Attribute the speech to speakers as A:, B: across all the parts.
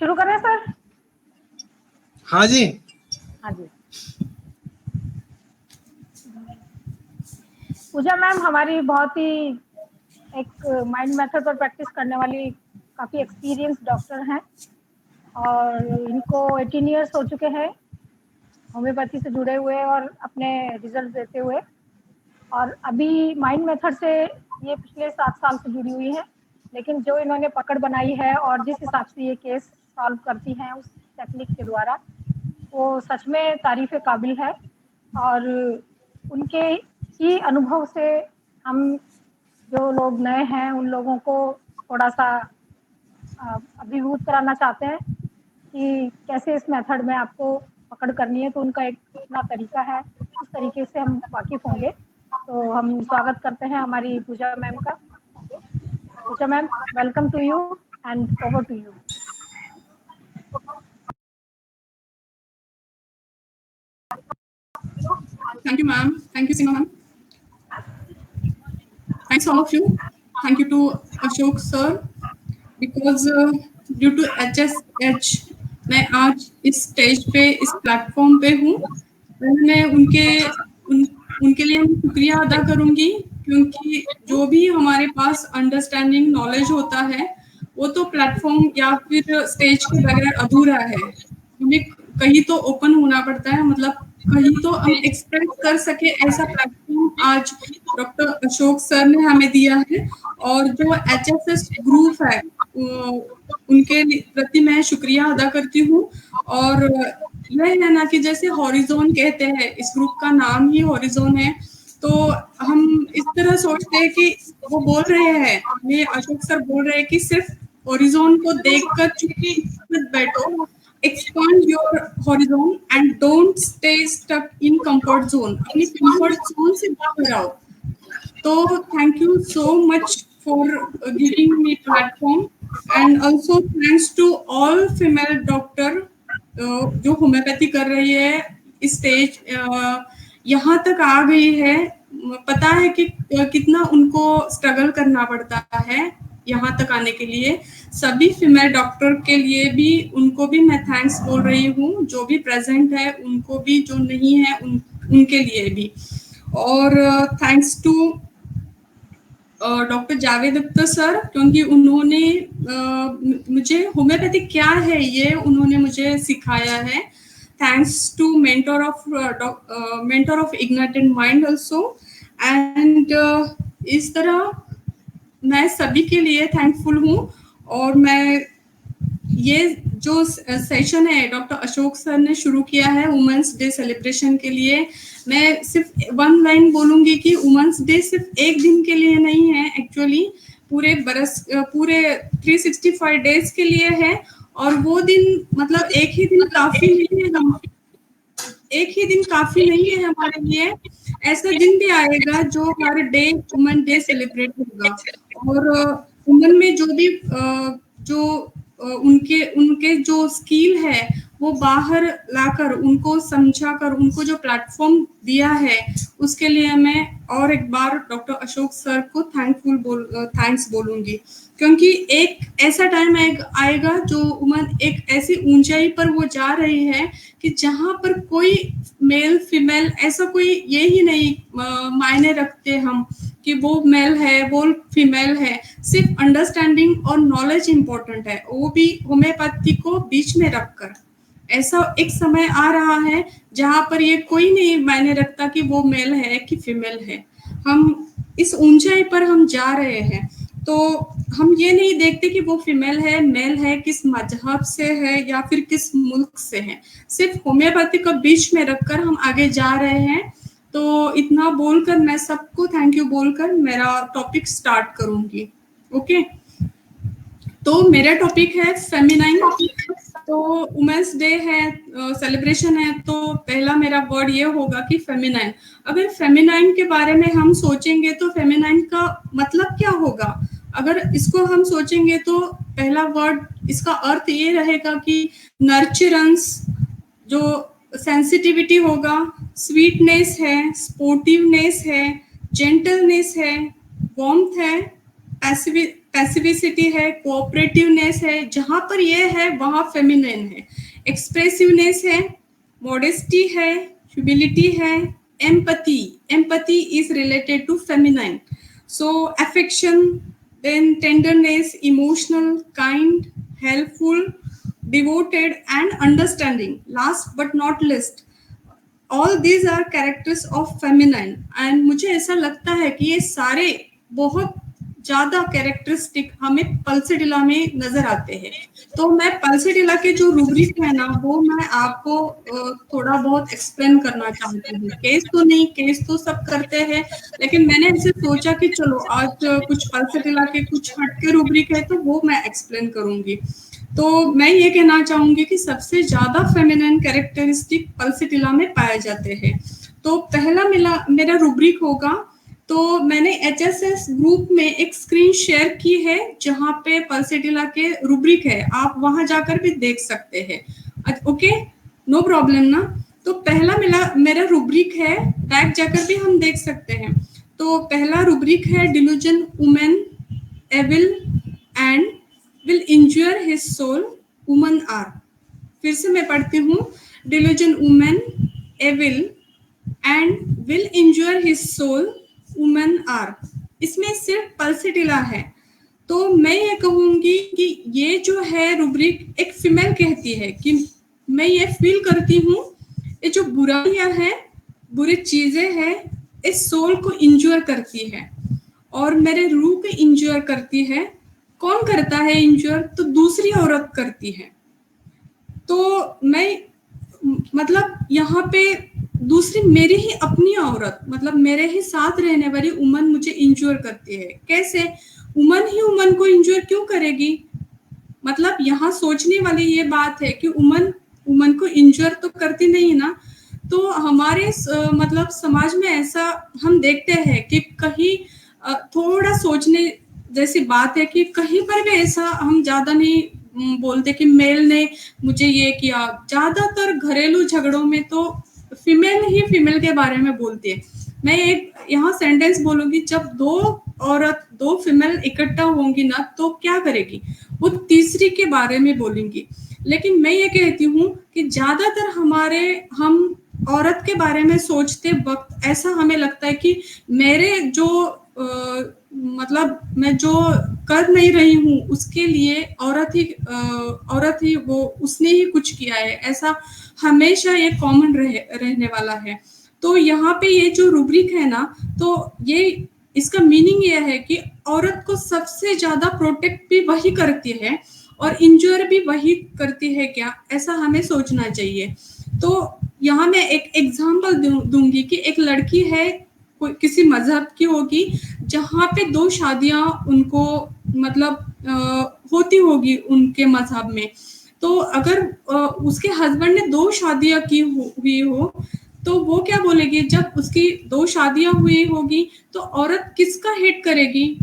A: शुरू करें सर?
B: हाँ जी।
A: हाँ जी। पूजा मैम हमारी बहुत ही एक माइंड मेथड पर प्रैक्टिस करने वाली काफ़ी एक्सपीरियंस डॉक्टर हैं और इनको 18 इयर्स हो चुके हैं होम्योपैथी से जुड़े हुए और अपने रिजल्ट देते हुए। और अभी माइंड मेथड से ये पिछले 7 साल से जुड़ी हुई है, लेकिन जो इन्होंने पकड़ बनाई है और जिस हिसाब से ये केस सॉल्व करती हैं उस टेक्निक के द्वारा, वो सच में तारीफ़ काबिल है। और उनके ही अनुभव से हम जो लोग नए हैं उन लोगों को थोड़ा सा अभिभूत कराना चाहते हैं कि कैसे इस मेथड में आपको पकड़ करनी है। तो उनका एक अपना तरीका है, उस तरीके से हम वाकिफ होंगे। तो हम स्वागत करते हैं हमारी पूजा मैम का। Pooja ma'am, welcome to you and over to you.
C: Thank you, ma'am. Thank you, Seema, ma'am. Thanks all of you. Thank you to Ashok sir because due to HSH मैं आज इस स्टेज पे इस प्लेटफॉर्म पे हूँ। मैं उनके लिए मैं शुक्रिया अदा करूँगी क्योंकि जो भी हमारे पास अंडरस्टैंडिंग नॉलेज होता है वो तो प्लेटफॉर्म या फिर स्टेज के बगैर अधूरा है। हमें कहीं तो ओपन होना पड़ता है, मतलब कहीं तो हम एक्सप्रेस कर सके, ऐसा प्लेटफॉर्म आज डॉक्टर अशोक सर ने हमें दिया है। और जो HSS ग्रुप है उनके प्रति मैं शुक्रिया अदा करती हूँ। और यह है ना कि जैसे हॉरिजॉन कहते हैं, इस ग्रुप का नाम ही हॉरिजॉन है, तो हम इस तरह सोचते हैं कि वो बोल रहे हैं, ये अशोक सर बोल रहे हैं कि सिर्फ हॉरिजॉन को देखकर चुपी मत बैठो, expand your horizon and don't stay stuck in comfort zone. अपनी comfort zone से बाहर आओ। तो thank you so much for giving me platform and also thanks to all female doctor जो होम्योपैथी कर रही है, इस स्टेज यहाँ तक आ गई है। पता है कि कितना उनको स्ट्रगल करना पड़ता है यहाँ तक आने के लिए। सभी फीमेल डॉक्टर के लिए भी उनको भी मैं थैंक्स बोल रही हूँ, जो भी प्रेजेंट है उनको भी, जो नहीं है उनके लिए भी। और thanks to doctor Javed Akhtar sir क्योंकि उन्होंने मुझे होम्योपैथी क्या है ये उन्होंने मुझे सिखाया है। Thanks to mentor of ignited mind also. And इस तरह मैं सभी के लिए थैंकफुल हूँ। और मैं ये जो सेशन है डॉक्टर अशोक सर ने शुरू किया है वुमेन्स डे सेलिब्रेशन के लिए, मैं सिर्फ वन लाइन बोलूंगी कि वुमेन्स डे सिर्फ एक दिन के लिए नहीं है, एक्चुअली पूरे 365 डेज के लिए है। और वो दिन मतलब एक ही दिन काफी नहीं है हमारे लिए। ऐसा दिन भी आएगा जो हर डे वुमेन डे सेलिब्रेट होगा। और वुमेन में जो भी उनके जो स्किल है वो बाहर लाकर उनको समझाकर उनको जो प्लेटफॉर्म दिया है उसके लिए मैं और एक बार डॉक्टर अशोक सर को थैंक्स बोलूंगी। क्योंकि एक ऐसा टाइम आएगा जो वुमन एक ऐसी ऊंचाई पर वो जा रही है कि जहां पर कोई मेल फीमेल ऐसा कोई ये ही नहीं मायने रखते हम कि वो मेल है वो फीमेल है। सिर्फ अंडरस्टैंडिंग और नॉलेज इंपॉर्टेंट है, वो भी होम्योपैथी को बीच में रखकर। ऐसा एक समय आ रहा है जहां पर ये कोई नहीं मायने रखता कि वो मेल है कि फीमेल है। हम इस ऊंचाई पर हम जा रहे हैं, तो हम ये नहीं देखते कि वो फीमेल है मेल है, किस मजहब से है या फिर किस मुल्क से है। सिर्फ होम्योपैथी को बीच में रखकर हम आगे जा रहे हैं। तो इतना बोलकर मैं सबको थैंक यू बोलकर मेरा टॉपिक स्टार्ट करूंगी। ओके, तो मेरा टॉपिक है फेमिनाइन। तो वुमेन्स डे है, सेलिब्रेशन है, तो पहला मेरा वर्ड ये होगा कि फेमिनाइन। अगर फेमिनाइन के बारे में हम सोचेंगे तो फेमिनाइन का मतलब क्या होगा, अगर इसको हम सोचेंगे तो पहला वर्ड इसका अर्थ ये रहेगा कि नर्चरेंस, जो सेंसिटिविटी होगा, स्वीटनेस है, स्पोर्टिवनेस है, जेंटलनेस है, वार्मथ है, पैसिविसिटी है, कोऑपरेटिवनेस है, जहां पर ये है वहां फेमिनिन है, एक्सप्रेसिवनेस है, मॉडेस्टी है, ह्यूमिलिटी है, empathy is related to feminine, so affection, then tenderness, emotional, kind, helpful, devoted and understanding. Last but not least, all these are characters of feminine. And मुझे ऐसा लगता है कि ये सारे बहुत ज्यादा कैरेक्टरिस्टिक हमें पल्सिडिला में नजर आते हैं। तो मैं पल्सिडिला के जो रूब्रिक है ना, वो मैं आपको थोड़ा बहुत एक्सप्लेन करना चाहती हूँ। केस तो नहीं, केस तो सब करते हैं, लेकिन मैंने ऐसे सोचा कि चलो आज कुछ पल्सिडिला के कुछ हटके रूब्रिक है तो वो मैं एक्सप्लेन करूंगी। तो मैं ये कहना चाहूंगी कि सबसे ज्यादा फेमिनिन कैरेक्टरिस्टिक पल्सिडिला में पाए जाते हैं। तो पहला मेरा रूब्रिक होगा, तो मैंने HSS ग्रुप में एक स्क्रीन शेयर की है जहां पे पल्सिडिला के रूब्रिक है, आप वहां जाकर भी देख सकते हैं। ओके, नो प्रॉब्लम ना। तो पहला मेरा रूब्रिक है, बैक जाकर भी हम देख सकते हैं। तो पहला रूब्रिक है, delusion women evil and will injure his soul, women are। फिर से मैं पढ़ती हूँ, delusion woman evil and will injure his soul, women are। इसमें सिर्फ पल्सिडिला है। तो मैं ये कहूंगी कि ये जो है रूब्रिक एक फीमेल कहती है कि मैं ये फील करती हूँ ये जो बुराइयां है, बुरी चीजें हैं, इस सोल को इंजोर करती है और मेरे रूह को इंजोर करती है। कौन करता है इंजोर? तो दूसरी औरत करती है। तो मैं मतलब यहाँ पे दूसरी मेरी ही अपनी औरत, मतलब मेरे ही साथ रहने वाली वुमन मुझे इंजोर करती है। कैसे? वुमन ही वुमन को इंजोर क्यों करेगी? मतलब यहाँ सोचने वाली ये बात है कि वुमन को इंजोर तो करती नहीं ना। तो हमारे मतलब समाज में ऐसा हम देखते हैं कि कहीं थोड़ा सोचने जैसी बात है कि कहीं पर भी ऐसा हम ज्यादा नहीं बोलते कि मेल ने मुझे ये किया। ज्यादातर घरेलू झगड़ों में तो फीमेल ही फीमेल के बारे में बोलती है। मैं एक यहाँ सेंटेंस बोलूंगी, जब दो फीमेल इकट्ठा होंगी ना तो क्या करेगी, वो तीसरी के बारे में बोलेंगी। लेकिन मैं ये कहती हूँ कि ज्यादातर हम औरत के बारे में सोचते वक्त ऐसा हमें लगता है कि मेरे जो मतलब मैं जो कर नहीं रही हूँ उसके लिए औरत ही वो उसने ही कुछ किया है, ऐसा हमेशा ये कॉमन रहने वाला है। तो यहाँ पे ये जो रूब्रिक है ना, तो ये इसका मीनिंग ये है कि औरत को सबसे ज्यादा प्रोटेक्ट भी वही करती है और इंजोर भी वही करती है क्या, ऐसा हमें सोचना चाहिए। तो यहाँ मैं एक एग्जाम्पल दूंगी कि एक लड़की है, किसी मजहब की होगी, जहाँ पे 2 शादियां उनको मतलब होती होगी उनके मजहब में। तो अगर उसके हस्बैंड ने 2 शादियां हुई हो तो वो क्या बोलेगी, जब उसकी 2 शादियां हुई होगी तो औरत किसका हेट करेगी?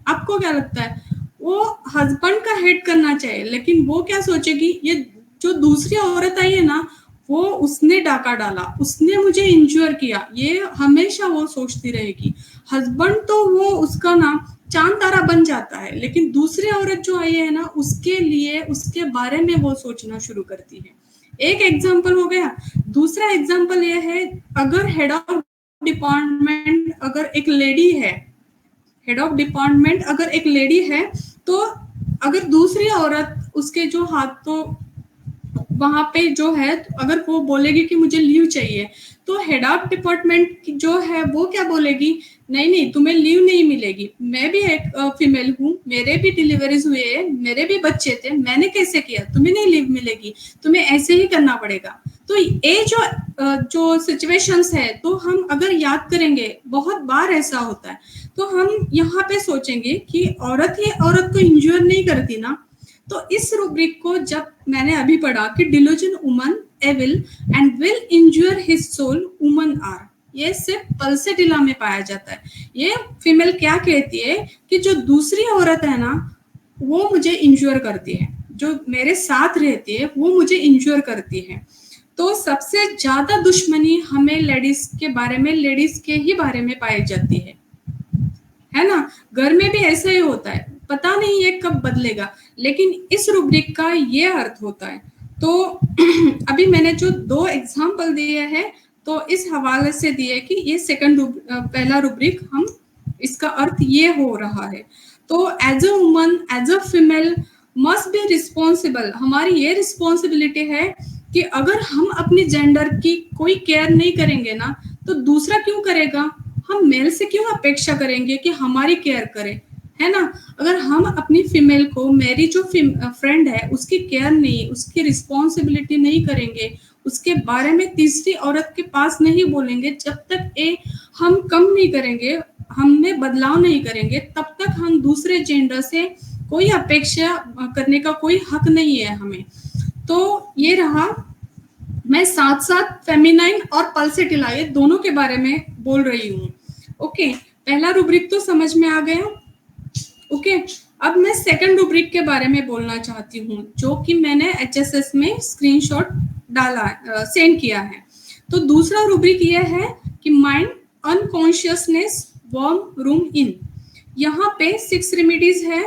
C: आपको क्या लगता है? वो हस्बैंड का हेट करना चाहिए, लेकिन वो क्या सोचेगी, ये जो दूसरी औरत आई है ना, वो उसने डाका डाला, उसने मुझे इंजोर किया, ये हमेशा वो सोचती रहेगी। हस्बैंड तो वो उसका ना चांद तारा बन जाता है, लेकिन दूसरी औरत जो आई है ना, उसके लिए उसके बारे में वो सोचना शुरू करती है। एक एग्जाम्पल हो गया। दूसरा एग्जाम्पल ये है, अगर हेड ऑफ डिपार्टमेंट अगर एक लेडी है, हेड ऑफ डिपार्टमेंट अगर एक लेडी है, तो अगर दूसरी औरत उसके जो हाथ तो वहां पे जो है, अगर वो बोलेगी कि मुझे लीव चाहिए, तो हेड ऑफ डिपार्टमेंट जो है वो क्या बोलेगी, नहीं तुम्हें लीव नहीं मिलेगी, मैं भी एक फीमेल हूँ, मेरे भी डिलीवरीज हुए हैं, मेरे भी बच्चे थे, मैंने कैसे किया, तुम्हें नहीं लीव मिलेगी, तुम्हें ऐसे ही करना पड़ेगा। तो ये जो सिचुएशंस है, तो हम अगर याद करेंगे, बहुत बार ऐसा होता है, तो हम यहाँ पे सोचेंगे कि औरत ही औरत को इंजोर नहीं करती ना। तो इस रूब्रिक को जब मैंने अभी पढ़ा कि delusion woman evil and will injure his soul, woman are, ये सिर्फ पल्सिडिला में पाया जाता है। ये फीमेल क्या कहती है कि जो दूसरी औरत है ना, वो मुझे इंजोर करती है, जो मेरे साथ रहती है वो मुझे इंजोर करती है। तो सबसे ज्यादा दुश्मनी हमें लेडीज के बारे में, लेडीज के ही बारे में पाई जाती है ना। घर में भी ऐसा ही होता है, पता नहीं ये कब बदलेगा, लेकिन इस रूब्रिक का ये अर्थ होता है। तो अभी मैंने जो 2 एग्जाम्पल दिए हैं, तो इस हवाले से दिए कि ये पहला रूब्रिक हम इसका अर्थ ये हो रहा है। तो as a woman, as a female must be responsible, हमारी ये रिस्पॉन्सिबिलिटी है कि अगर हम अपनी जेंडर की कोई केयर नहीं करेंगे ना, तो दूसरा क्यों करेगा? हम मेल से क्यों अपेक्षा करेंगे कि हमारी केयर करे, है ना? अगर हम अपनी फीमेल को, मेरी जो फ्रेंड है उसकी केयर नहीं, उसकी रिस्पॉन्सिबिलिटी नहीं करेंगे, उसके बारे में तीसरी औरत के पास नहीं बोलेंगे, जब तक हम कम नहीं करेंगे, हम में बदलाव नहीं करेंगे, तब तक हम दूसरे जेंडर से कोई अपेक्षा करने का कोई हक नहीं है हमें। तो ये रहा, मैं साथ साथ फेमिनाइन और पल्सेटिला ये दोनों के बारे में बोल रही हूँ। ओके, पहला रूब्रिक तो समझ में आ गया। ओके, अब मैं सेकंड रूब्रिक के बारे में बोलना चाहती हूँ, जो कि मैंने HSS में स्क्रीनशॉट डाला, सेंड किया है। तो दूसरा रूब्रिक ये है कि mind unconsciousness warm room in. यहाँ पे 6 रेमेडीज है,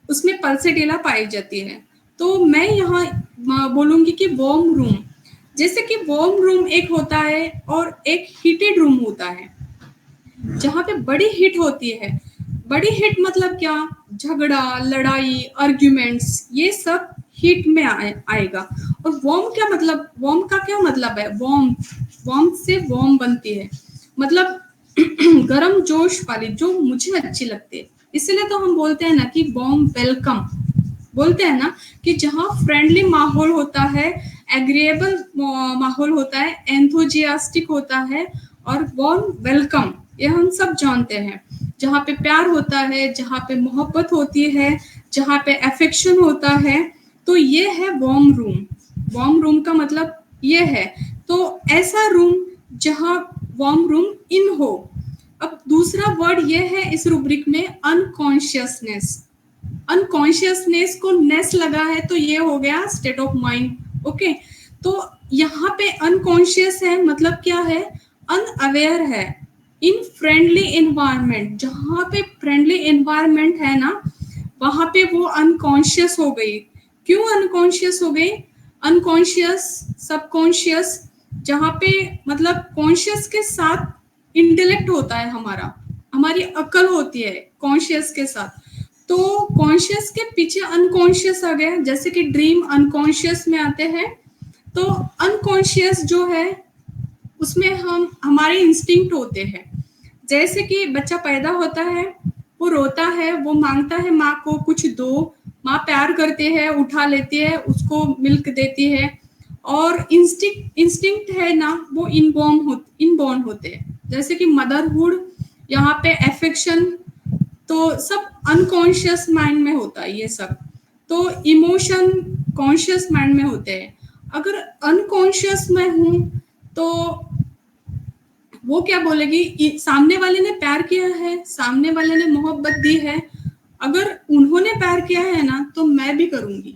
C: उसमें पल्सेटिला पाई जाती है। तो मैं यहाँ बोलूंगी कि वार्म रूम, जैसे कि वार्म रूम एक होता है और एक हीटेड रूम होता है, जहाँ पे बड़ी हीट होती है। बड़ी हीट मतलब क्या? झगड़ा, लड़ाई, आर्ग्यूमेंट्स, ये सब हीट में आएगा। और वार्म क्या मतलब, वार्म का क्या मतलब है? वार्म से वार्म बनती है, मतलब गरम जोश वाली, जो मुझे अच्छी लगती है। इसलिए तो हम बोलते हैं ना कि वार्म वेलकम, बोलते हैं ना कि जहाँ फ्रेंडली माहौल होता है, एग्रीएबल माहौल होता है, एंथुजियास्टिक होता है, और वार्म वेलकम, ये हम सब जानते हैं। जहाँ पे प्यार होता है, जहाँ पे मोहब्बत होती है, जहाँ पे अफेक्शन होता है, तो ये है वार्म रूम। वार्म रूम का मतलब ये है। तो ऐसा रूम जहाँ वार्म रूम इन हो। अब दूसरा वर्ड ये है इस रूब्रिक में, अनकॉन्शियसनेस। अनकॉन्शियसनेस को नेस लगा है, तो ये हो गया स्टेट ऑफ माइंड। ओके, तो यहाँ पे अनकॉन्शियस है मतलब क्या है? अनअवेयर है। इन फ्रेंडली एनवायरनमेंट, जहाँ पे फ्रेंडली एनवायरनमेंट है ना, वहां पे वो अनकॉन्शियस हो गई। क्यों अनकॉन्शियस हो गई? अनकॉन्शियस, सबकॉन्शियस, जहाँ पे मतलब कॉन्शियस के साथ इंटेलेक्ट होता है, हमारी अक्ल होती है कॉन्शियस के साथ। तो कॉन्शियस के पीछे अनकॉन्शियस आ गया, जैसे कि ड्रीम अनकॉन्शियस में आते हैं। तो अनकॉन्शियस जो है उसमें हमारे इंस्टिंक्ट होते हैं। जैसे कि बच्चा पैदा होता है, वो रोता है, वो मांगता है माँ को कुछ दो, माँ प्यार करती है, उठा लेती है, उसको मिल्क देती है, और इंस्टिंक्ट है ना, वो इनबॉर्न होते हैं। जैसे कि मदरहुड, यहाँ पे एफेक्शन, तो सब अनकॉन्शियस माइंड में होता है ये सब। तो इमोशन कॉन्शियस माइंड में होते हैं। अगर अनकॉन्शियस में हूं तो वो क्या बोलेगी? सामने वाले ने प्यार किया है, सामने वाले ने मोहब्बत दी है, अगर उन्होंने प्यार किया है ना, तो मैं भी करूंगी,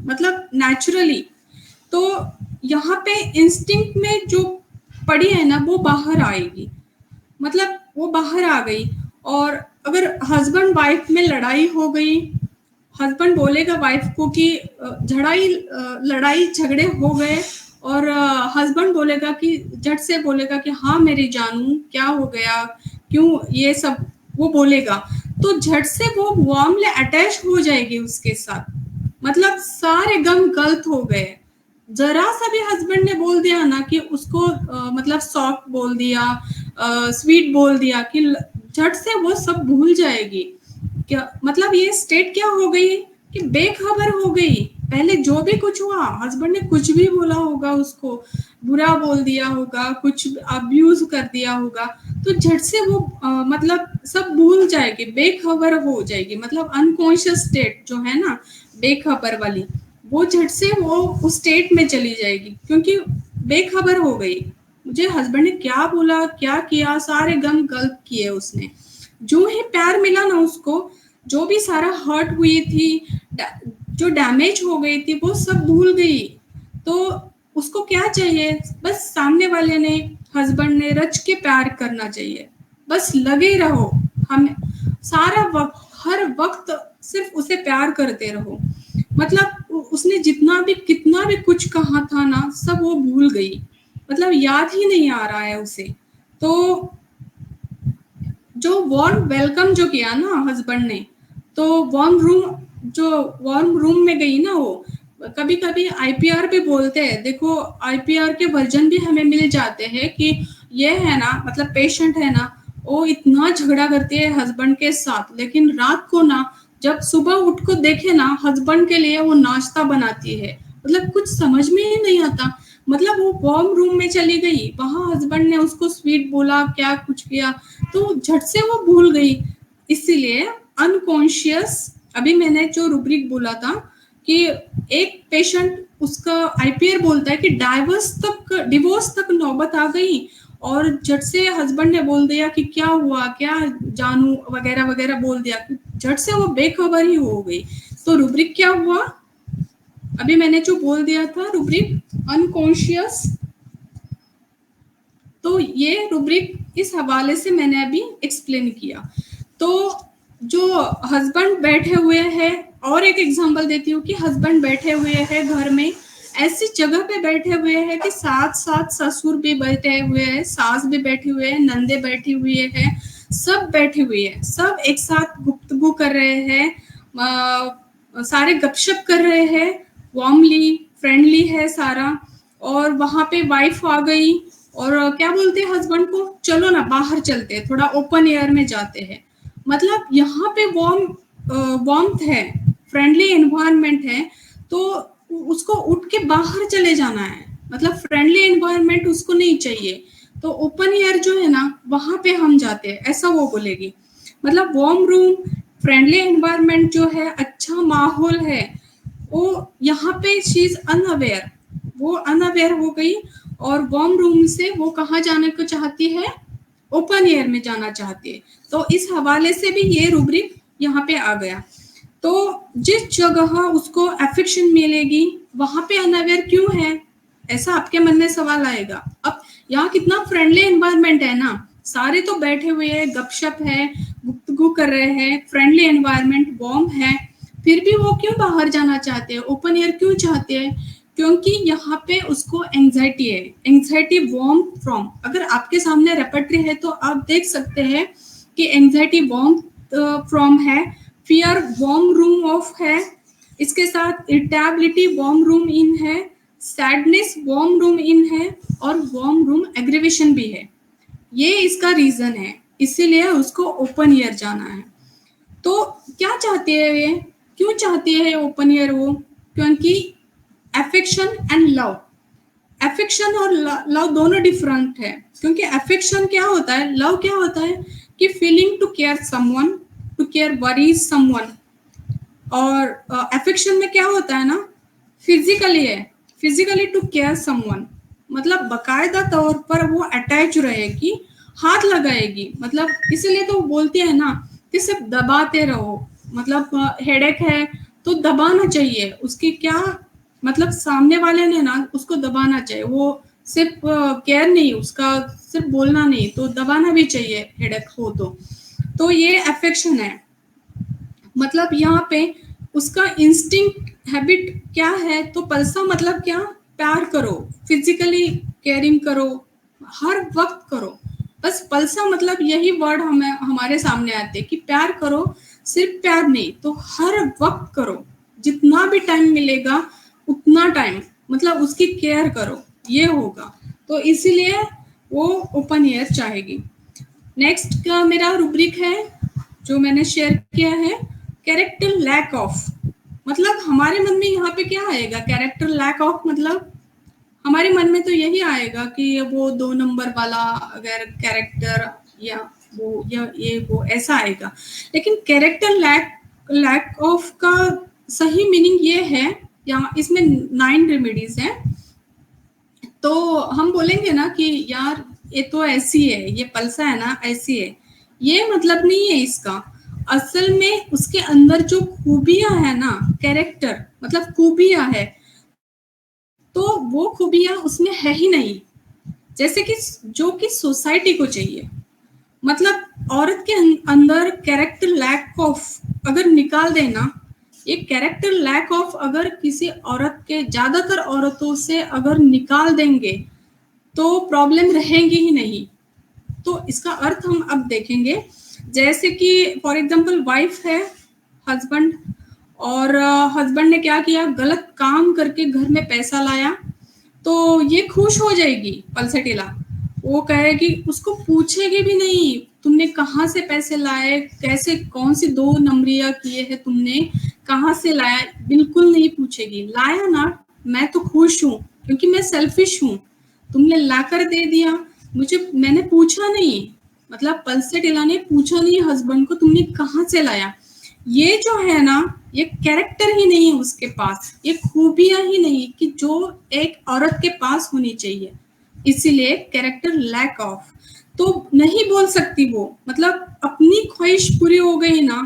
C: मतलब नेचुरली। तो यहाँ पे इंस्टिंक्ट में जो पड़ी है ना, वो बाहर आएगी, मतलब वो बाहर आ गई। और अगर हस्बैंड वाइफ में लड़ाई हो गई, हस्बैंड बोलेगा वाइफ को कि लड़ाई झगड़े हो गए, और हस्बैंड बोलेगा कि झट से बोलेगा कि हाँ मेरी जानू क्या हो गया, क्यों, ये सब वो बोलेगा, तो झट से वो वार्मली अटैच हो जाएगी उसके साथ, मतलब सारे गम गलत हो गए। जरा सा भी हस्बैंड ने बोल दिया ना कि उसको मतलब सॉफ्ट बोल दिया, स्वीट बोल दिया, कि झट से वो सब भूल जाएगी। क्या मतलब ये स्टेट क्या हो गई कि बेखबर हो गई। पहले जो भी कुछ हुआ, हस्बैंड ने कुछ भी बोला होगा, उसको बुरा बोल दिया होगा, कुछ अब्यूज कर दिया होगा, तो झट से वो मतलब सब भूल जाएगी, बेखबर हो जाएगी। मतलब अनकॉन्शियस स्टेट जो है ना, बेखबर वाली, वो झट से वो उस स्टेट में चली जाएगी, क्योंकि बेखबर हो गई। मुझे हस्बैंड ने क्या बोला, क्या किया, सारे गम गलत किए उसने। जो ही प्यार मिला ना उसको, जो भी सारा हर्ट हुई थी, जो डैमेज हो गई थी, वो सब भूल गई। तो उसको क्या चाहिए? बस सामने वाले ने, हस्बैंड ने रच के प्यार करना चाहिए, बस लगे रहो। हम सारा वक्त, हर वक्त सिर्फ उसे प्यार करते रहो। मतलब उसने जितना भी कितना भी कुछ कहा था ना, सब वो भूल गई, मतलब याद ही नहीं आ रहा है उसे। तो जो वार्म वेलकम जो किया ना हस्बैंड ने, तो वार्म रूम में गई ना वो। कभी कभी आईपीआर भी बोलते हैं, देखो आईपीआर के वर्जन भी हमें मिल जाते हैं कि ये है ना, मतलब पेशेंट है ना, वो इतना झगड़ा करती है हस्बैंड के साथ, लेकिन रात को ना जब सुबह उठ को देखे ना, हस्बैंड के लिए वो नाश्ता बनाती है। मतलब कुछ समझ में ही नहीं आता। मतलब वो वार्म रूम में चली गई, वहां हस्बैंड ने उसको स्वीट बोला, क्या कुछ किया, तो झट से वो भूल गई। इसीलिए अनकॉन्शियस, अभी मैंने जो रूब्रिक बोला था कि एक पेशेंट उसका आईपीआर बोलता है कि डिवोर्स तक नौबत आ गई, और झट से हस्बैंड ने बोल दिया कि क्या हुआ, क्या जानू वगैरह वगैरह बोल दिया, झट से वो बेखबर ही हो गई। तो रूब्रिक क्या हुआ, अभी मैंने जो बोल दिया था रूब्रिक अनकॉन्शियस, तो ये रूब्रिक इस हवाले से मैंने अभी एक्सप्लेन किया। तो जो हस्बैंड बैठे हुए हैं, और एक एग्जांपल देती हूँ कि हस्बैंड बैठे हुए हैं घर में, ऐसी जगह पे बैठे हुए हैं कि साथ साथ ससुर भी बैठे हुए हैं, सास भी बैठी हुए हैं, नंदे बैठी हुई है, सब बैठे हुए हैं, सब एक साथ गुफ्तगू कर रहे हैं, सारे गपशप कर रहे हैं, वार्मली फ्रेंडली है सारा। और वहां पे वाइफ आ गई और क्या बोलते हैं हस्बैंड को, चलो ना बाहर चलते हैं, थोड़ा ओपन एयर में जाते हैं। मतलब यहाँ पे वार्मथ है, फ्रेंडली एनवायरनमेंट है, तो उसको उठ के बाहर चले जाना है। मतलब फ्रेंडली एनवायरनमेंट उसको नहीं चाहिए, तो ओपन एयर जो है ना वहां पे हम जाते हैं, ऐसा वो बोलेगी। मतलब वार्म रूम, फ्रेंडली एनवायरनमेंट जो है, अच्छा माहौल है, वो यहाँ पे शी इज अनअवेयर, वो अनअवेयर हो गई, और वार्म रूम से वो कहाँ जाने को चाहती है, ओपन एयर में जाना चाहती है। तो इस हवाले से भी ये रूब्रिक यहाँ पे आ गया। तो जिस जगह उसको अफेक्शन मिलेगी वहां पे अनअवेयर क्यों है, ऐसा आपके मन में सवाल आएगा। अब यहाँ कितना फ्रेंडली एनवायरनमेंट है ना, सारे तो बैठे हुए हैं, गपशप है, गुफ्तगू कर रहे हैं, फ्रेंडली एनवायरनमेंट वार्म है, फिर भी वो क्यों बाहर जाना चाहते हैं, ओपन एयर क्यों चाहते हैं? क्योंकि यहाँ पे उसको एंजाइटी है, एंजाइटी वार्म फ्रॉम। अगर आपके सामने रेपर्टरी है तो आप देख सकते हैं कि एंजाइटी वार्म फ्रॉम है, फियर वार्म रूम ऑफ है, इसके साथ इरिटेबिलिटी वार्म रूम इन है, सैडनेस वार्म रूम इन है, और वार्म रूम एग्रीवेशन भी है। ये इसका रीजन है, इसीलिए उसको ओपन ईयर जाना है। तो क्या चाहती है ये, क्यों चाहती है ओपन ईयर वो? क्योंकि अफेक्शन एंड लव, अफेक्शन और लव दोनों डिफरेंट है। क्योंकि अफेक्शन क्या होता है, लव क्या होता है कि feeling to care someone, to care worries someone. और अफेक्शन में क्या होता है ना, फिजिकली है, फिजिकली टू केयर समवन, मतलब बकायदा तौर पर वो अटैच रहेगी, हाथ लगाएगी। मतलब इसीलिए तो बोलती है ना कि सिर्फ दबाते रहो, मतलब हेडेक है तो दबाना चाहिए, उसकी क्या मतलब सामने वाले ने ना उसको दबाना चाहिए, वो सिर्फ केयर नहीं, उसका सिर्फ बोलना नहीं, तो दबाना भी चाहिए हेडेक हो तो ये अफेक्शन है। मतलब यहाँ पे उसका इंस्टिंक्ट हैबिट क्या है, तो पल्सा मतलब क्या, प्यार करो, फिजिकली केयरिंग करो, हर वक्त करो। बस पल्सा मतलब यही वर्ड हमें हमारे सामने आते कि प्यार करो, सिर्फ प्यार नहीं तो हर वक्त करो, जितना भी टाइम मिलेगा उतना टाइम, मतलब उसकी केयर करो, ये होगा। तो इसीलिए वो ओपन एयर चाहेगी। नेक्स्ट का मेरा रूब्रिक है जो मैंने शेयर किया है, कैरेक्टर लैक ऑफ। मतलब हमारे मन में यहाँ पे क्या आएगा, कैरेक्टर लैक ऑफ, मतलब हमारे मन में तो यही आएगा कि वो 2 नंबर वाला अगर कैरेक्टर या वो या ये वो ऐसा आएगा। लेकिन कैरेक्टर लैक ऑफ का सही मीनिंग ये है, यहाँ इसमें 9 रेमेडीज हैं। तो हम बोलेंगे ना कि यार ये तो ऐसी है, ये पल्सा है ना ऐसी है, ये मतलब नहीं है इसका। असल में उसके अंदर जो खूबियां है ना, कैरेक्टर मतलब खूबियां है, तो वो खूबियां उसमें है ही नहीं, जैसे कि जो कि सोसाइटी को चाहिए। मतलब औरत के अंदर कैरेक्टर लैक ऑफ अगर निकाल देना ये कैरेक्टर लैक ऑफ अगर किसी औरत के, ज्यादातर औरतों से अगर निकाल देंगे तो प्रॉब्लम रहेंगी ही नहीं। तो इसका अर्थ हम अब देखेंगे, जैसे कि फॉर एग्जांपल वाइफ है, हस्बैंड, और हस्बैंड ने क्या किया, गलत काम करके घर में पैसा लाया, तो ये खुश हो जाएगी पलसेटिला, वो कहेगी, उसको पूछेगी भी नहीं तुमने कहाँ से पैसे लाए, कैसे, कौन सी 2 नंबरियां किए हैं तुमने, कहाँ से लाया, बिल्कुल नहीं पूछेगी। लाया ना, मैं तो खुश हूँ क्योंकि मैं सेल्फिश हूँ, तुमने लाकर दे दिया, मैंने पूछा नहीं, मतलब पलसेटिला ने पूछा नहीं हस्बैंड को तुमने कहाँ से लाया। ये जो है ना, ये कैरेक्टर ही नहीं है उसके पास, ये खूबियां ही नहीं कि जो एक औरत के पास होनी चाहिए, इसीलिए कैरेक्टर लैक ऑफ। तो नहीं बोल सकती वो, मतलब अपनी ख्वाहिश पूरी हो गई ना,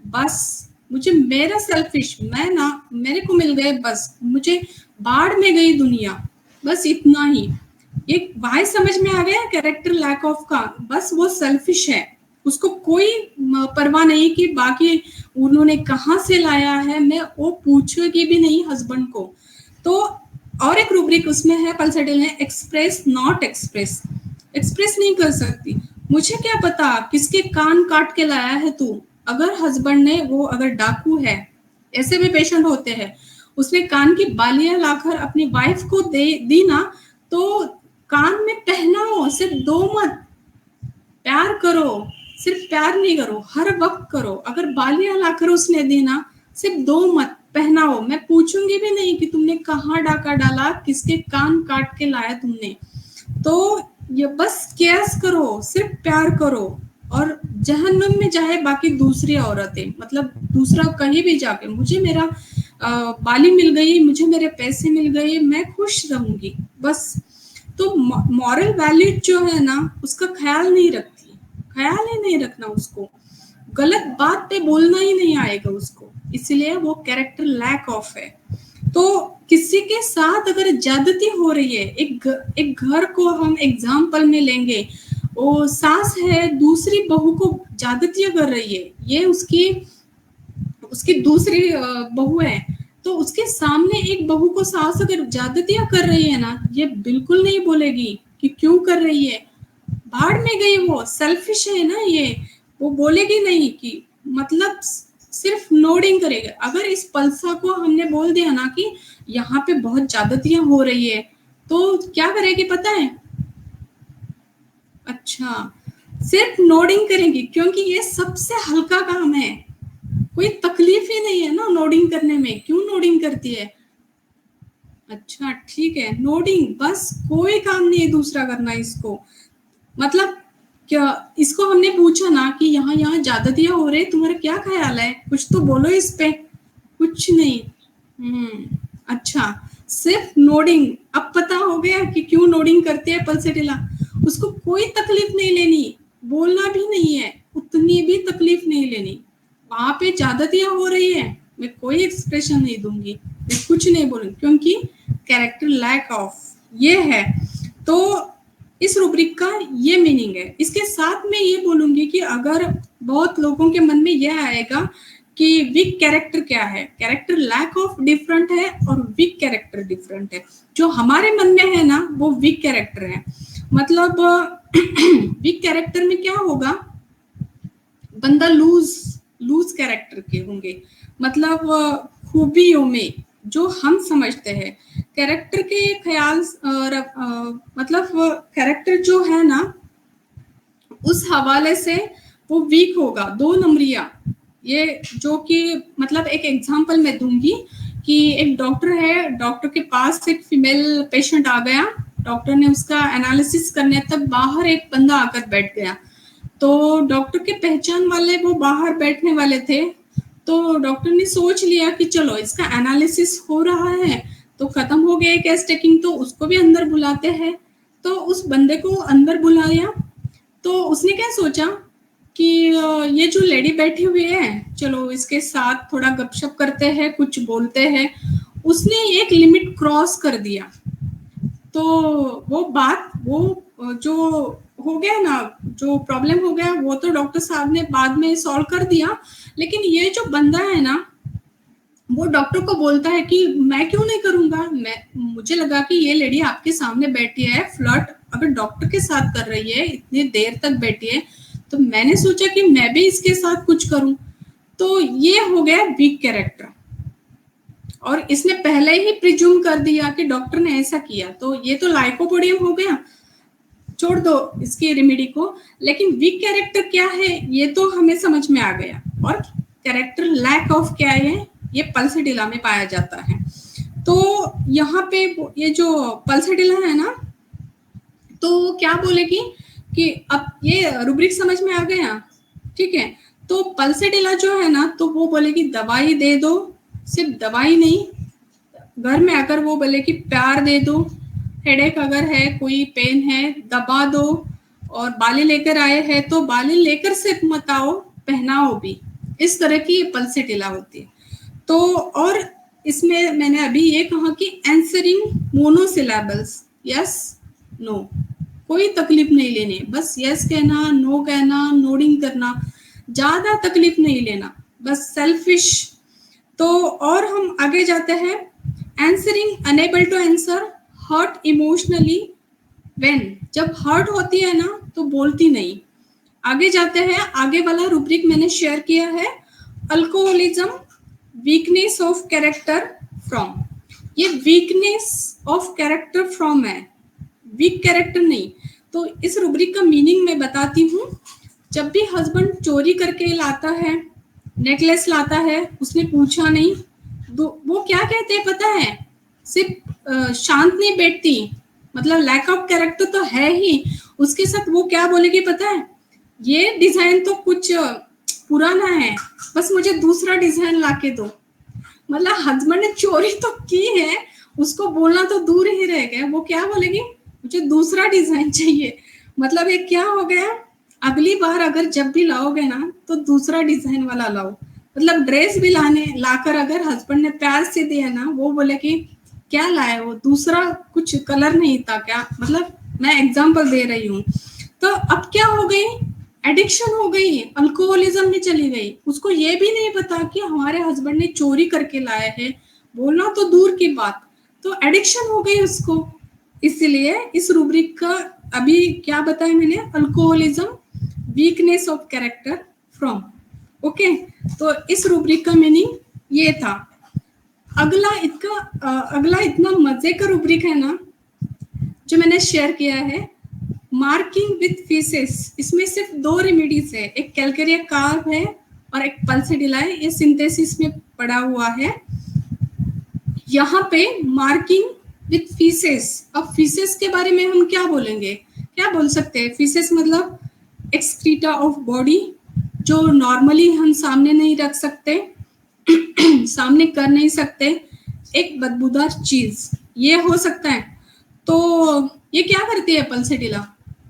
C: बस मुझे, मेरा सेल्फिश, मैं ना, मेरे को मिल गए, बस मुझे बाढ़ में गई दुनिया, बस इतना ही। ये भाई समझ में आ गया कैरेक्टर लैक ऑफ का, बस वो सेल्फिश है, उसको कोई परवाह नहीं कि बाकी उन्होंने कहाँ से लाया है, मैं वो पूछेगी भी नहीं हस्बैंड को। तो और एक रूब्रिक उसमें है पलसेटिल ने, एक्सप्रेस नॉट एक्सप्रेस, एक्सप्रेस नहीं कर सकती, मुझे क्या पता किसके कान काट के लाया है तू। अगर हस्बैंड ने, वो अगर डाकू है, ऐसे भी पेशेंट होते हैं, उसने कान की बालियां लाकर अपनी वाइफ को दी ना, तो कान में पहनाओ, सिर्फ 2 मत, प्यार करो, सिर्फ प्यार नहीं करो, हर वक्त करो। अगर बालियां लाकर उसने दी ना, सिर्फ 2 मत, पहनाओ, मैं पूछूंगी भी नहीं कि तुमने कहाँ डाका डाला, किसके कान काट के लाया तुमने। तो ये बस केयर्स करो, सिर्फ प्यार करो, और जहन्नुम में जाए बाकी दूसरी औरतें, मतलब दूसरा कहीं भी जाके, मुझे मेरा बाली मिल गई, मुझे मेरे पैसे मिल गए, मैं खुश रहूंगी, बस। तो मॉरल वैल्यू जो है ना, उसका ख्याल नहीं रखती, ख्याल ही नहीं रखना उसको, गलत बात पे बोलना ही नहीं आएगा उसको, इसलिए वो कैरेक्टर लैक ऑफ है। तो किसी के साथ अगर ज्यादती हो रही है, एक घर को हम एग्जाम्पल में लेंगे, वो सास है, दूसरी बहू को ज्यादतियां कर रही है, ये उसकी दूसरी बहू है, तो उसके सामने एक बहू को सास अगर ज्यादतियां कर रही है ना, ये बिल्कुल नहीं बोलेगी कि क्यों कर रही है, भाड़ में गई, वो सेल्फिश है ना ये, वो बोलेगी नहीं कि, मतलब सिर्फ नोडिंग करेगा। अगर इस पल्सा को हमने बोल दिया ना कि यहाँ पे बहुत ज्यादतियां हो रही है, तो क्या करेगी पता है, अच्छा, सिर्फ नोडिंग करेंगी, क्योंकि ये सबसे हल्का काम है, कोई तकलीफ ही नहीं है ना नोडिंग करने में, क्यों नोडिंग करती है, अच्छा ठीक है, नोडिंग, बस कोई काम नहीं है दूसरा करना इसको। मतलब क्या, इसको हमने पूछा ना कि यहाँ ज्यादतियां हो रही, तुम्हारा क्या ख्याल है, कुछ तो बोलो इस पे, कुछ नहीं। अच्छा, सिर्फ नोडिंग। अब पता हो गया कि क्यों नोडिंग करती है पलसेटिला, उसको कोई तकलीफ नहीं लेनी, बोलना भी नहीं है, उतनी भी तकलीफ नहीं लेनी, वहां पे ज्यादतियां हो रही है, मैं कोई एक्सप्रेशन नहीं दूंगी, मैं कुछ नहीं बोलूंगी, क्योंकि कैरेक्टर लैक ऑफ ये है। तो इस रूब्रिक का ये मीनिंग है। इसके साथ में ये बोलूंगी कि अगर बहुत लोगों के मन में यह आएगा कि वीक कैरेक्टर क्या है, कैरेक्टर लैक ऑफ डिफरेंट है और वीक कैरेक्टर डिफरेंट है। जो हमारे मन में है ना, वो वीक कैरेक्टर है। मतलब वीक कैरेक्टर में क्या होगा, बंदा लूज कैरेक्टर के होंगे, मतलब खूबियों में जो हम समझते हैं कैरेक्टर के ख्याल, मतलब कैरेक्टर जो है ना, उस हवाले से वो वीक होगा, 2 नंबरिया। ये जो कि मतलब एक एग्जांपल मैं दूंगी कि एक डॉक्टर है, डॉक्टर के पास एक फीमेल पेशेंट आ गया, डॉक्टर ने उसका एनालिसिस करने तक बाहर एक बंदा आकर बैठ गया, तो डॉक्टर के पहचान वाले वो बाहर बैठने वाले थे, तो डॉक्टर ने सोच लिया कि चलो इसका एनालिसिस हो रहा है तो खत्म हो गया केस टेकिंग, तो उसको भी अंदर बुलाते हैं। तो उस बंदे को अंदर बुलाया, तो उसने क्या सोचा कि ये जो लेडी बैठी हुई है, चलो इसके साथ थोड़ा गपशप करते हैं, कुछ बोलते हैं। उसने एक लिमिट क्रॉस कर दिया, तो वो बात, वो जो हो गया ना, जो प्रॉब्लम हो गया वो तो डॉक्टर साहब ने बाद में सॉल्व कर दिया, लेकिन ये जो बंदा है ना, वो डॉक्टर को बोलता है कि मैं क्यों नहीं करूंगा, मुझे लगा कि ये लेडी आपके सामने बैठी है, फ्लर्ट अगर डॉक्टर के साथ कर रही है, इतनी देर तक बैठी है, तो मैंने सोचा कि मैं भी इसके साथ कुछ करूं। तो ये हो गया वीक कैरेक्टर, और इसने पहले ही प्रिज्यूम कर दिया कि डॉक्टर ने ऐसा किया, तो ये तो लाइकोपोडियम हो गया, छोड़ दो इसकी रेमेडी को। लेकिन वीक कैरेक्टर क्या है ये तो हमें समझ में आ गया, और कैरेक्टर लैक ऑफ क्या है, ये पल्सैटिला में पाया जाता है। तो यहाँ पे ये जो पल्सैटिला है ना, तो क्या बोलेगी कि अब ये रूब्रिक समझ में आ गया, ठीक है। तो पल्सैटिला जो है ना, तो वो बोलेगी दवाई दे दो, सिर्फ दवाई नहीं, घर में आकर वो बोले कि प्यार दे दो, हेडेक अगर है, कोई पेन है, दबा दो, और बाली लेकर आए हैं तो बाली लेकर सिर्फ मत आओ, पहनाओ भी। इस तरह की पल्सैटिला होती है। तो और इसमें मैंने अभी ये कहा कि आंसरिंग मोनोसिलेबल्स, यस नो, कोई तकलीफ नहीं लेनी, बस यस कहना, नो कहना, नोडिंग करना, ज्यादा तकलीफ नहीं लेना, बस सेल्फिश। तो और हम आगे जाते हैं, answering unable to answer, hurt emotionally when, जब हर्ट होती है ना तो बोलती नहीं। आगे जाते हैं, आगे वाला रूब्रिक मैंने शेयर किया है, alcoholism, weakness of character from. ये वीकनेस ऑफ कैरेक्टर फ्रॉम है, वीक कैरेक्टर नहीं। तो इस रूब्रिक का मीनिंग मैं बताती हूँ। जब भी हस्बैंड चोरी करके लाता है, नेकलेस लाता है, उसने पूछा नहीं, वो क्या कहते हैं पता है, सिर्फ शांत नहीं बैठती, मतलब लैक ऑफ कैरेक्टर तो है ही, उसके साथ वो क्या बोलेगी पता है, ये डिजाइन तो कुछ पुराना है, बस मुझे दूसरा डिजाइन लाके दो। मतलब हस्बैंड ने चोरी तो की है, उसको बोलना तो दूर ही रह गया, वो क्या बोलेगी, मुझे दूसरा डिजाइन चाहिए। मतलब ये क्या हो गया, अगली बार अगर जब भी लाओगे ना तो दूसरा डिजाइन वाला लाओ। मतलब ड्रेस भी लाकर अगर हस्बैंड ने प्यार से दिया ना, वो बोले कि क्या लाए, वो दूसरा कुछ कलर नहीं था क्या, मतलब मैं एग्जांपल दे रही हूँ। तो अब क्या हो गई, एडिक्शन हो गई, अल्कोहलिज्म में चली गई। उसको ये भी नहीं पता कि हमारे हस्बैंड ने चोरी करके लाया है, बोलना तो दूर की बात, तो एडिक्शन हो गई उसको। इसलिए इस रूब्रिक का अभी क्या बताया मैंने, alcoholism, weakness of character from, okay. तो इस रूब्रिक का मीनिंग ये था। अगला इतना मजे का रूब्रिक है ना जो मैंने शेयर किया है, मार्किंग विथ फीसेस। इसमें सिर्फ 2 रेमेडीज है, एक कैलकेरिया कार्ब है और एक पल्सैटिला है, ये सिंथेसिस में पड़ा हुआ है। यहाँ पे मार्किंग विथ फीसेस, अब फीसेस के बारे में हम क्या बोलेंगे, क्या बोल सकते हैं, फीसेस मतलब एक्सक्रीटा ऑफ बॉडी, जो नॉर्मली हम सामने नहीं रख सकते, सामने कर नहीं सकते, एक बदबूदार चीज, ये हो सकता है। तो ये क्या करती है पल्सैटिला,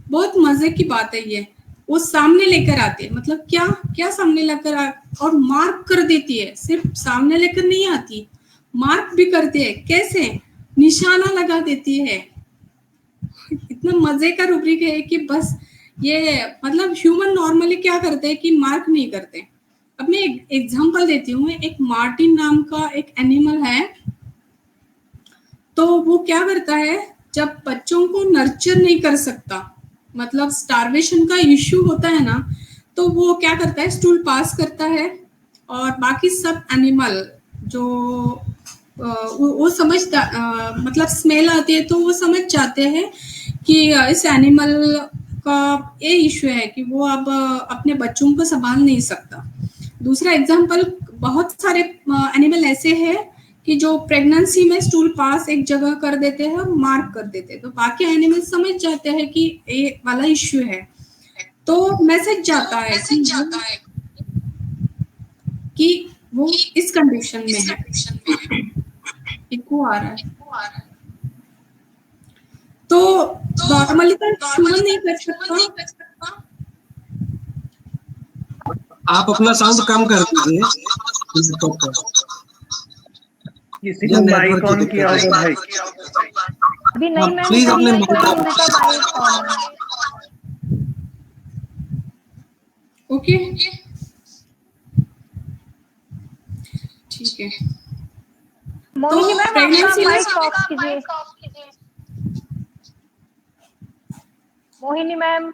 C: बहुत मजे की बात है ये, वो सामने लेकर आती है, मतलब क्या क्या सामने लेकर और मार्क कर देती है, सिर्फ सामने लेकर नहीं आती, मार्क भी करती है, कैसे, निशाना लगा देती है। इतना मजे का रूब्रिक है कि बस ये, मतलब ह्यूमन नॉर्मली क्या करते हैं कि मार्क नहीं करते। अब मैं एक एग्जांपल देती हूँ, एक मार्टिन नाम का एक एनिमल है, तो वो क्या करता है, जब बच्चों को नर्चर नहीं कर सकता, मतलब स्टार्वेशन का इश्यू होता है ना, तो वो क्या करता है, स्टूल पास करता है, और बाकी सब एनिमल जो वो समझता, मतलब स्मेल आती है तो वो समझ जाते हैं कि इस एनिमल का ये इश्यू है कि वो अब अपने बच्चों को संभाल नहीं सकता। दूसरा एग्जांपल, बहुत सारे एनिमल ऐसे हैं कि जो प्रेगनेंसी में स्टूल पास एक जगह कर देते हैं और मार्क कर देते हैं, तो बाकी एनिमल समझ जाते हैं कि ये वाला इश्यू है, तो मैसेज जाता है कि वो इस कंडीशन में है। इको आ रहा है, तो नॉर्मली तो ह्यूमन नहीं कर सकता।
B: आप अपना साउंड कम कर दीजिए लैपटॉप का,
D: किसी को माइक ऑन किया होगा भाई।
A: अभी नहीं मैम,
B: प्लीज अपने
A: कोई उनका माइक ऑन है।
C: ओके, ठीक है।
A: मोहिनी मैम आपका
C: प्रेगनेंसी
A: माइक ऑफ कीजिए। मोहिनी मैम,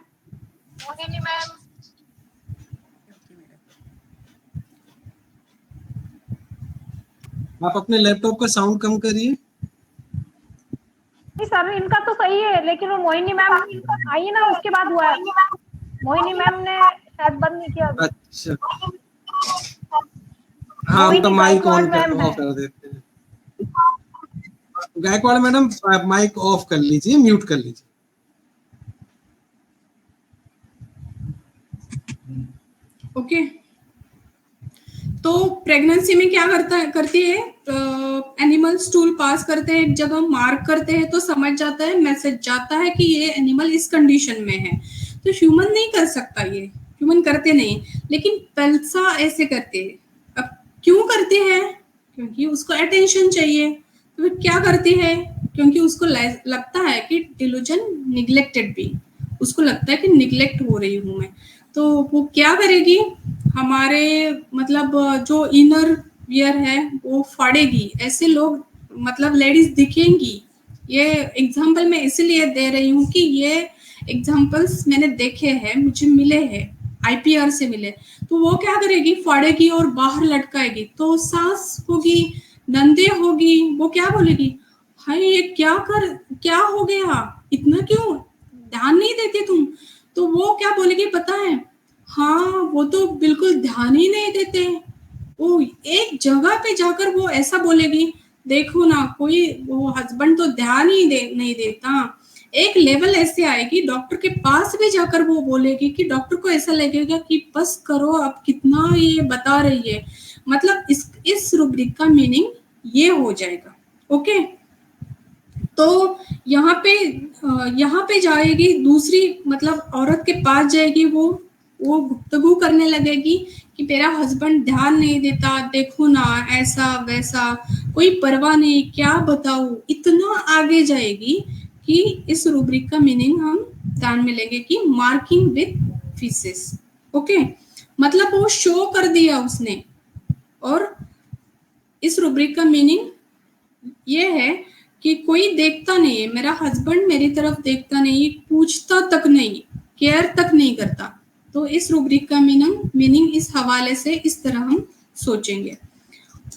B: आप अपने लैपटॉप का साउंड कम करिए।
A: नहीं सर इनका तो सही है, लेकिन वो मोहिनी मैम आई ना उसके बाद हुआ है। मोहिनी मैम ने शायद बंद नहीं किया अभी।
B: अच्छा, हाँ उनका
A: Mohini
B: mic
A: Gaikwad
B: on
A: ma'am है।
B: ऑफ कर देते हैं। गायकवाड़ मैडम आप माइक ऑफ कर लीजिए, म्यूट कर लीजिए।
C: ओके। तो प्रेगनेंसी में क्या करती है, एनिमल स्टूल पास करते हैं, जब हम मार्क करते हैं तो समझ जाता है, मैसेज जाता है कि ये एनिमल इस कंडीशन में है। तो ह्यूमन नहीं कर सकता, ये ह्यूमन करते नहीं, लेकिन पेल्सा ऐसे करते हैं। अब क्यों करते हैं? क्योंकि उसको अटेंशन चाहिए। तो फिर क्या करती है? क्योंकि उसको लगता है कि डिलूजन निग्लेक्टेड भी, उसको लगता है कि निग्लेक्ट हो रही हूं मैं। तो वो क्या करेगी, हमारे मतलब जो इनर वियर है वो फाड़ेगी। ऐसे लोग मतलब लेडीज दिखेंगी। ये एग्जाम्पल मैं इसलिए दे रही हूँ कि ये एग्जाम्पल्स मैंने देखे हैं, मुझे मिले हैं, आईपीआर से मिले। तो वो क्या करेगी, फाड़ेगी और बाहर लटकाएगी। तो सास होगी, नंदे होगी, वो क्या बोलेगी, हाय ये क्या हो गया, इतना क्यों ध्यान नहीं देते तुम? तो वो क्या बोलेगी पता है, हाँ वो तो बिल्कुल ध्यान ही नहीं देते। वो एक जगह पे जाकर वो ऐसा बोलेगी, देखो ना कोई वो हस्बैंड तो ध्यान ही नहीं देता। एक लेवल ऐसे आएगी, डॉक्टर के पास भी जाकर वो बोलेगी कि डॉक्टर को ऐसा लगेगा कि बस करो, अब कितना ये बता रही है। मतलब इस रूब्रिक का मीनिंग ये हो जाएगा। ओके, तो यहाँ पे जाएगी दूसरी, मतलब औरत के पास जाएगी, वो गुफ्तगू करने लगेगी कि मेरा हस्बैंड ध्यान नहीं देता, देखो ना ऐसा वैसा, कोई परवाह नहीं, क्या बताऊं, इतना आगे जाएगी कि इस रूब्रिक का मीनिंग हम ध्यान में लेंगे कि मार्किंग विथ फीसेस। ओके, मतलब वो शो कर दिया उसने। और इस रूब्रिक का मीनिंग ये है कि कोई देखता नहीं है, मेरा हस्बैंड मेरी तरफ देखता नहीं, पूछता तक नहीं, केयर तक नहीं करता। तो इस रूब्रिक का मीनिंग इस हवाले से इस तरह हम सोचेंगे।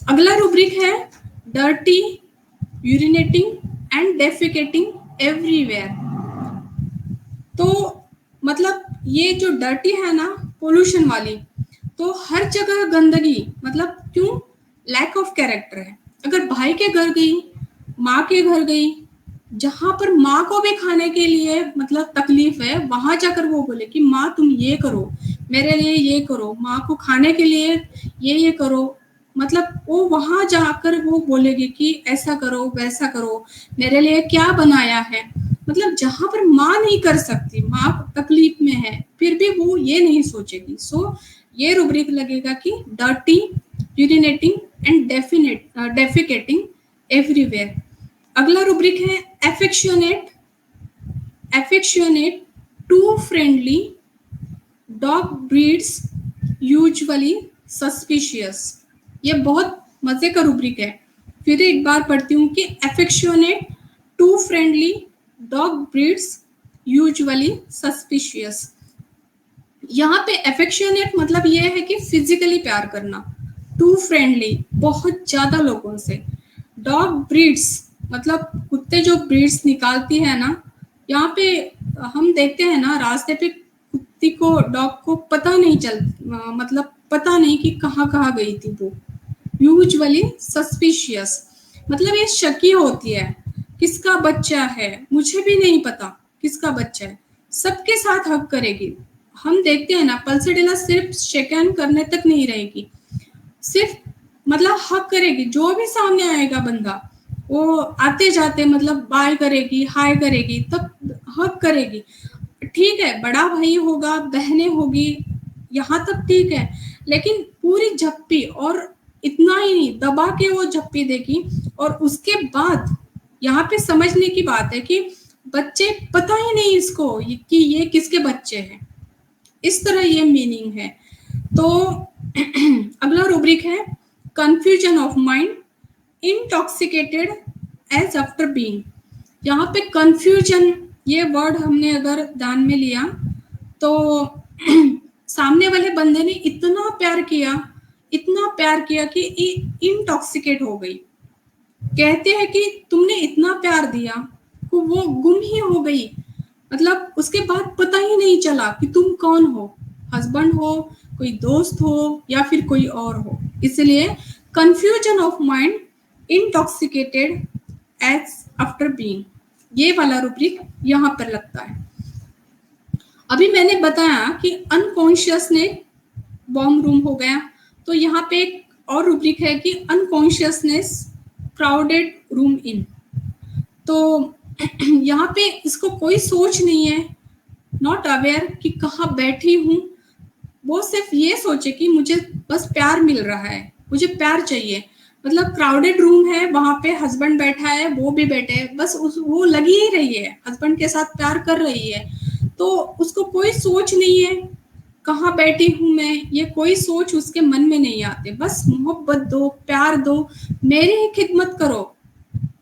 C: अगला रूब्रिक है dirty, urinating and defecating everywhere. तो मतलब ये जो डर्टी है ना, पोल्यूशन वाली, तो हर जगह गंदगी, मतलब क्यों, लैक ऑफ कैरेक्टर है। अगर भाई के घर गई, माँ के घर गई, जहां पर माँ को भी खाने के लिए मतलब तकलीफ है, वहां जाकर वो बोले कि माँ तुम ये करो, मेरे लिए ये करो, माँ को खाने के लिए ये करो, मतलब वो वहां जाकर वो बोलेगी कि ऐसा करो वैसा करो, मेरे लिए क्या बनाया है। मतलब जहां पर माँ नहीं कर सकती, माँ तकलीफ में है, फिर भी वो ये नहीं सोचेगी। सो ये रूब्रिक लगेगा कि dirty, urinating and defecating everywhere. अगला रूब्रिक है affectionate to friendly dog breeds usually suspicious. ये बहुत मजे का रूब्रिक है। फिर एक बार पढ़ती हूँ कि affectionate to friendly dog breeds usually suspicious. यहाँ पे एफेक्शनेट मतलब ये है कि फिजिकली प्यार करना, टू फ्रेंडली बहुत ज्यादा लोगों से, डॉग ब्रीड्स मतलब कुत्ते जो ब्रीड्स निकालती है ना, यहाँ पे हम देखते हैं ना रास्ते पे कुत्ती को, डॉग को पता नहीं मतलब पता नहीं कि कहाँ कहाँ गई थी वो। यूजुअली सस्पिशियस मतलब ये शकी होती है, किसका बच्चा है मुझे भी नहीं पता किसका बच्चा है, सबके साथ हक करेगी। हम देखते हैं ना पल्सडेला सिर्फ शेकन करने तक नहीं रहेगी, सिर्फ मतलब हक करेगी, जो भी सामने आएगा बंदा वो आते जाते मतलब बाय करेगी, हाय करेगी, तब हक करेगी। ठीक है बड़ा भाई होगा, बहनें होगी, यहाँ तक ठीक है, लेकिन पूरी झप्पी, और इतना ही नहीं, दबा के वो झप्पी देगी। और उसके बाद यहाँ पे समझने की बात है कि बच्चे पता ही नहीं इसको कि ये किसके बच्चे हैं, इस तरह ये मीनिंग है। तो अगला रूब्रिक है confusion of mind intoxicated as after being. यहाँ पे कंफ्यूजन ये वर्ड हमने अगर ध्यान में लिया तो सामने वाले बंदे ने इतना प्यार किया कि इंटॉक्सिकेट हो गई। कहते हैं कि तुमने इतना प्यार दिया कि वो गुम ही हो गई, मतलब उसके बाद पता ही नहीं चला कि तुम कौन हो, हस्बैंड हो, कोई दोस्त हो या फिर कोई और हो। इसलिए confusion of mind intoxicated as after being, ये वाला रूब्रिक यहाँ पर लगता है। अभी मैंने बताया कि अनकॉन्शियस ने बॉम्ब रूम हो गया, तो यहाँ पे एक और रूब्रिक है कि अनकॉन्शियसनेस क्राउडेड रूम इन। तो यहाँ पे इसको कोई सोच नहीं है, नॉट अवेयर कि कहाँ बैठी हूँ, वो सिर्फ ये सोचे कि मुझे बस प्यार मिल रहा है, मुझे प्यार चाहिए। मतलब क्राउडेड रूम है, वहां पे हस्बैंड बैठा है, वो भी बैठे है, बस वो लगी ही रही है, हस्बैंड के साथ प्यार कर रही है, तो उसको कोई सोच नहीं है कहाँ बैठी हूँ मैं, ये कोई सोच उसके मन में नहीं आते। बस मोहब्बत दो, प्यार दो, मेरी ही खिदमत करो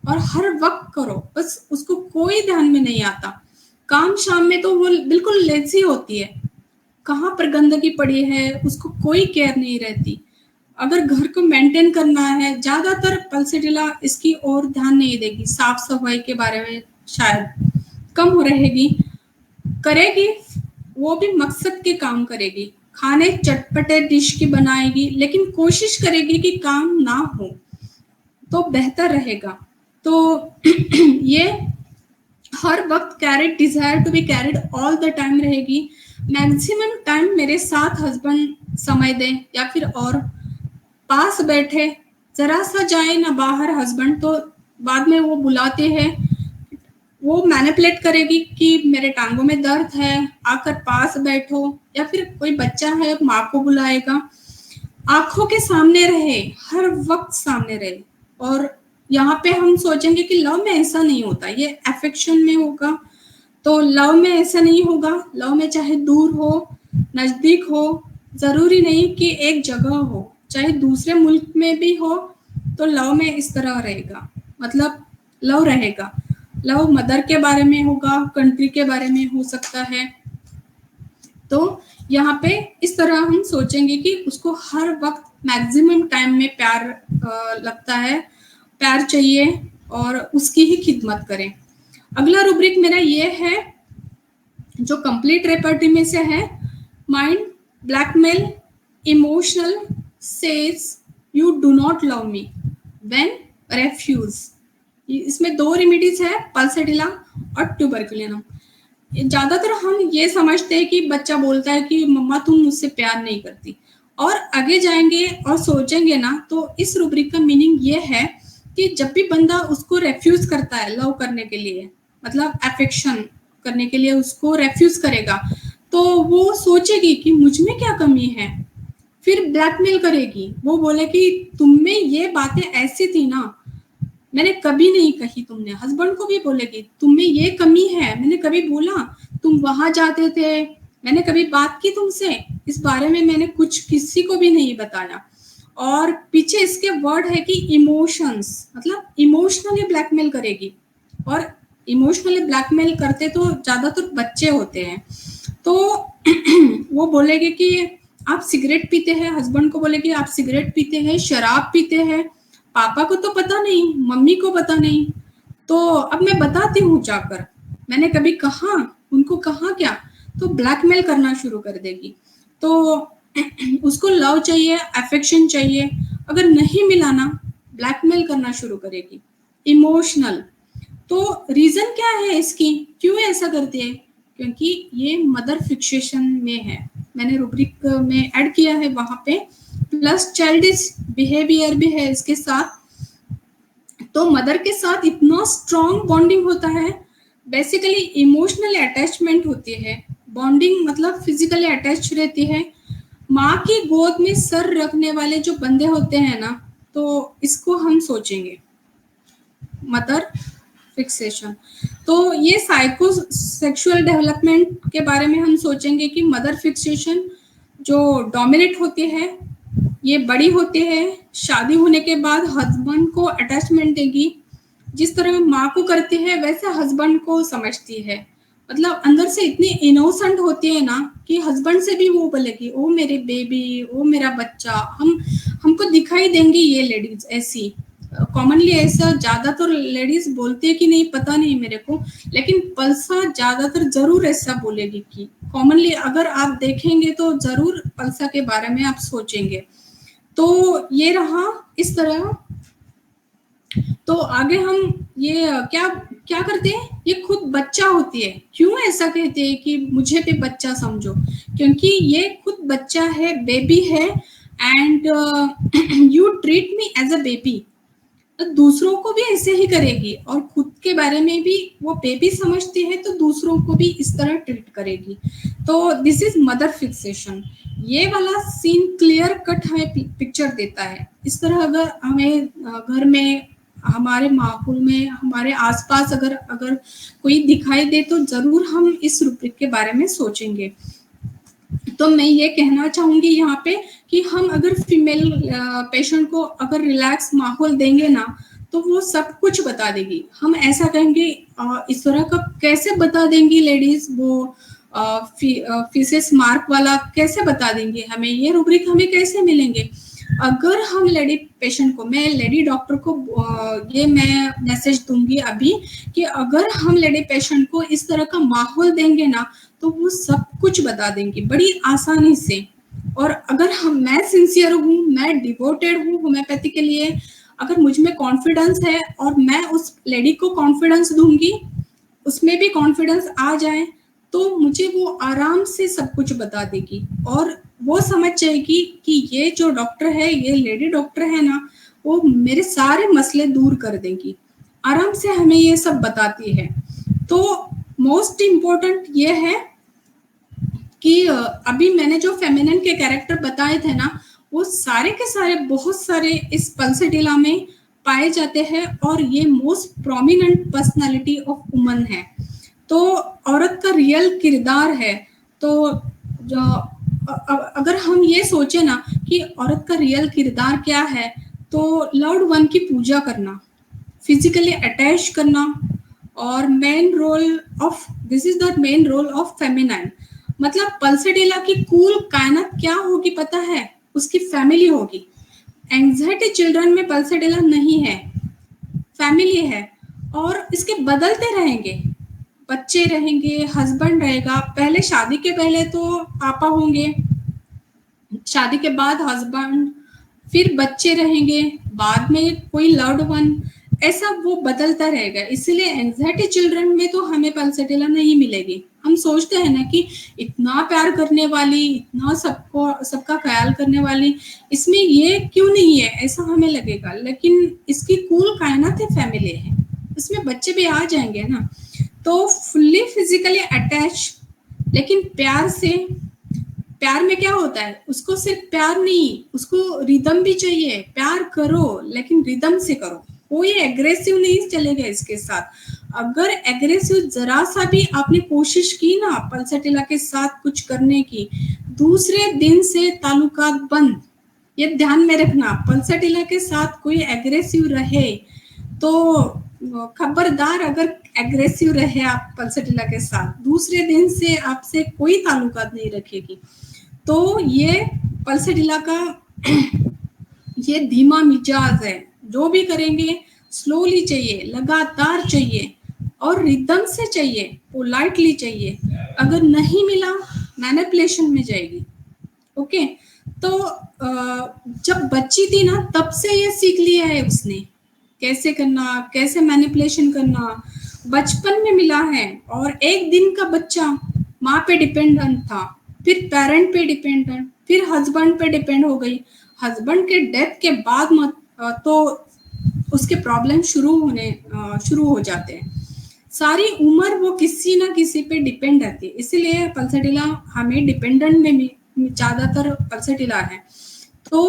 C: और हर वक्त करो, बस उसको कोई ध्यान में नहीं आता। काम शाम में तो वो बिल्कुल लेजी होती है, कहाँ पर गंदगी पड़ी है उसको कोई केयर नहीं रहती। अगर घर को मेंटेन करना है, ज्यादातर पल्सेटिला इसकी ओर ध्यान नहीं देगी, साफ सफाई के बारे में शायद कम रहेगी, करेगी वो भी मकसद के काम करेगी, खाने चटपटे डिश की बनाएगी, लेकिन कोशिश करेगी कि काम ना हो तो बेहतर रहेगा। तो ये हर वक्त carried, desire to be carried all the time रहेगी। मैक्सिमम टाइम मेरे साथ हस्बैंड समय दें या फिर और पास बैठे, जरा सा जाए ना बाहर हस्बैंड तो बाद में वो बुलाते हैं, वो मैनिपुलेट करेगी कि मेरे टांगों में दर्द है, आकर पास बैठो, या फिर कोई बच्चा है माँ को बुलाएगा। आंखों के सामने रहे, हर वक्त सामने रहे। और यहाँ पे हम सोचेंगे कि लव में ऐसा नहीं होता, ये अफेक्शन में होगा, तो लव में ऐसा नहीं होगा। लव में चाहे दूर हो नजदीक हो, जरूरी नहीं कि एक जगह हो, चाहे दूसरे मुल्क में भी हो, तो लव में इस तरह रहेगा, मतलब लव रहेगा। लव मदर के बारे में होगा, कंट्री के बारे में हो सकता है। तो यहाँ पे इस तरह हम सोचेंगे कि उसको हर वक्त मैक्सिमम टाइम में प्यार लगता है, प्यार चाहिए और उसकी ही खिदमत करें। अगला रूब्रिक मेरा ये है जो कंप्लीट रेपर्टी में से है, mind blackmail emotional says you do not love me when refuge. इसमें दो रेमेडीज है, पल्सेटिला और ट्यूबरकुलिनम। ज्यादातर हम ये समझते हैं कि बच्चा बोलता है कि मम्मा तुम मुझसे प्यार नहीं करती, और आगे जाएंगे और सोचेंगे ना तो इस रूब्रिक का मीनिंग ये है कि जब भी बंदा उसको रेफ्यूज करता है लव करने के लिए, मतलब अफेक्शन करने के लिए उसको रेफ्यूज करेगा, तो वो सोचेगी कि मुझ में क्या कमी है, फिर ब्लैकमेल करेगी। वो बोले कि तुम में ये बातें ऐसी थी ना, मैंने कभी नहीं कही तुमने। हस्बैंड को भी बोलेगी तुम में ये कमी है, मैंने कभी बोला, तुम वहां जाते थे, मैंने कभी बात की तुमसे इस बारे में, मैंने कुछ किसी को भी नहीं बताया। और पीछे इसके वर्ड है कि इमोशंस, मतलब इमोशनली ब्लैकमेल करेगी। और इमोशनली ब्लैकमेल करते तो ज्यादातर बच्चे होते हैं। तो वो बोलेगी कि आप सिगरेट पीते हैं, हस्बैंड को बोलेगी आप सिगरेट पीते हैं, शराब पीते हैं, पापा को तो पता नहीं, मम्मी को पता नहीं, तो अब मैं बताती हूँ जाकर, मैंने कभी कहा, उनको कहा क्या, तो ब्लैकमेल करना शुरू कर देगी। तो उसको लव चाहिए, अफेक्शन चाहिए, अगर नहीं मिला ना ब्लैकमेल करना शुरू करेगी। इमोशनल, तो रीजन क्या है इसकी, क्यों ऐसा करती है, क्योंकि ये मदर फिक्सेशन में है। मैंने रूब्रिक में ऐड किया है वहां पे, प्लस चाइल्डिश बिहेवियर भी है इसके साथ। तो मदर के साथ इतना स्ट्रॉन्ग बॉन्डिंग होता है, बेसिकली इमोशनली अटैचमेंट होती है, बॉन्डिंग मतलब फिजिकली अटैच रहती है। माँ की गोद में सर रखने वाले जो बंदे होते हैं ना, तो इसको हम सोचेंगे मदर फिक्सेशन। तो ये साइको सेक्सुअल डेवलपमेंट के बारे में हम सोचेंगे कि मदर फिक्सेशन जो डोमिनेट होती है ये बड़ी होते हैं, शादी होने के बाद हस्बैंड को अटैचमेंट देगी, जिस तरह माँ को करती है वैसे हस्बैंड को समझती है। मतलब अंदर से इतनी इनोसेंट होती है ना कि हस्बैंड से भी वो बोलेगी ओ मेरे बेबी, ओ मेरा बच्चा। हमको दिखाई देंगी ये लेडीज ऐसी, कॉमनली ऐसा ज्यादातर लेडीज बोलती है कि नहीं पता नहीं मेरे को, लेकिन पल्सा ज्यादातर जरूर ऐसा बोलेगी कि कॉमनली अगर आप देखेंगे तो जरूर पल्सा के बारे में आप सोचेंगे। तो ये रहा इस तरह। तो आगे हम ये क्या क्या करते हैं, ये खुद बच्चा होती है। क्यों ऐसा कहते हैं कि मुझे भी बच्चा समझो, क्योंकि ये खुद बच्चा है, बेबी है, and you treat me as a baby. दूसरों को भी ऐसे ही करेगी और खुद के बारे में भी वो बेबी समझती है तो दूसरों को भी इस तरह ट्रीट करेगी। तो दिस इज मदर फिक्सेशन। ये वाला सीन क्लियर कट हमें पिक्चर देता है। इस तरह अगर हमें घर में, हमारे माहौल में, हमारे आसपास अगर कोई दिखाई दे तो जरूर हम इस रूब्रिक के बारे में सोचेंगे। तो मैं ये कहना चाहूंगी यहाँ पे कि हम अगर फीमेल पेशेंट को अगर रिलैक्स माहौल देंगे ना तो वो सब कुछ बता देगी। हम ऐसा कहेंगे इस तरह का कैसे बता देंगी लेडीज, वो फीसेस मार्क वाला कैसे बता देंगे हमें, ये रूब्रिक हमें कैसे मिलेंगे। अगर हम लेडी पेशेंट को, मैं लेडी डॉक्टर को ये मैं मैसेज दूंगी अभी कि अगर हम लेडी पेशेंट को इस तरह का माहौल देंगे ना तो वो सब कुछ बता देंगी बड़ी आसानी से। और अगर मैं सिंसियर हूँ, मैं डिवोटेड हूँ होम्योपैथी के लिए, अगर मुझ में कॉन्फिडेंस है और मैं उस लेडी को कॉन्फिडेंस दूंगी, उसमें भी कॉन्फिडेंस आ जाए तो मुझे वो आराम से सब कुछ बता देगी और वो समझ जाएगी कि ये जो डॉक्टर है, ये लेडी डॉक्टर है ना, वो मेरे सारे मसले दूर कर देंगी। आराम से हमें ये सब बताती है। तो मोस्ट इम्पोर्टेंट ये है कि अभी मैंने जो फेमिनिन के कैरेक्टर बताए थे ना, वो सारे के सारे बहुत सारे इस पल्सेटिला में पाए जाते हैं और ये most prominent personality of woman है। तो औरत का रियल किरदार है। तो अगर हम ये सोचे ना कि औरत का रियल किरदार क्या है, तो लव्ड वन की पूजा करना, फिजिकली अटैच करना, और main role of, this is the main role of feminine. मतलब पल्सेटिला की कूल कायनात क्या होगी पता है, उसकी फैमिली होगी। एंजाइटी चिल्ड्रन में पल्सेटिला नहीं है, फैमिली है और इसके बदलते रहेंगे, बच्चे रहेंगे, हस्बैंड रहेगा। पहले शादी के पहले तो पापा होंगे, शादी के बाद हस्बैंड, फिर बच्चे रहेंगे, बाद में कोई लव्ड वन, ऐसा वो बदलता रहेगा। इसलिए एंजाइटी चिल्ड्रन में तो हमें पल्सेटिला नहीं मिलेगी। हम सोचते हैं ना कि इतना प्यार करने वाली, इतना सबका ख्याल करने वाली, इसमें ये क्यों नहीं है, ऐसा हमें लगेगा। लेकिन इसकी कूल कायनात फैमिली है, इसमें बच्चे भी आ जाएंगे ना। तो फुल्ली फिजिकली अटैच, लेकिन प्यार से। प्यार में क्या होता है, उसको सिर्फ प्यार नहीं, उसको रिदम भी चाहिए। प्यार करो लेकिन रिदम से करो, कोई एग्रेसिव नहीं चलेगा इसके साथ। अगर एग्रेसिव जरा सा भी आपने कोशिश की ना पल्सेटिला के साथ कुछ करने की, दूसरे दिन से ताल्लुकात बंद। ये ध्यान में रखना, पल्सेटिला के साथ कोई एग्रेसिव रहे तो खबरदार, अगर एग्रेसिव रहे आप पल्सेटिला के साथ, दूसरे दिन से आपसे कोई ताल्लुकात नहीं रखेगी। तो ये पल्सेटिला का ये धीमा मिजाज है, जो भी करेंगे स्लोली चाहिए, लगातार चाहिए और रिदम से चाहिए, पोलाइटली चाहिए। अगर नहीं मिला मैनिपुलेशन में जाएगी। ओके, तो जब बच्ची थी ना तब से ये सीख लिया है उसने, कैसे करना, कैसे मैनिपुलेशन करना, बचपन में मिला है। और एक दिन का बच्चा माँ पे डिपेंडेंट था, फिर पेरेंट पे डिपेंडेंट, फिर हस्बैंड पे डिपेंड हो गई। हस्बैंड के डेथ के बाद तो उसके प्रॉब्लम शुरू हो जाते हैं। सारी उम्र वो किसी ना किसी पे डिपेंड रहती है। इसीलिए पल्सेटिला हमें डिपेंडेंट में ज्यादातर पल्सेटिला है। तो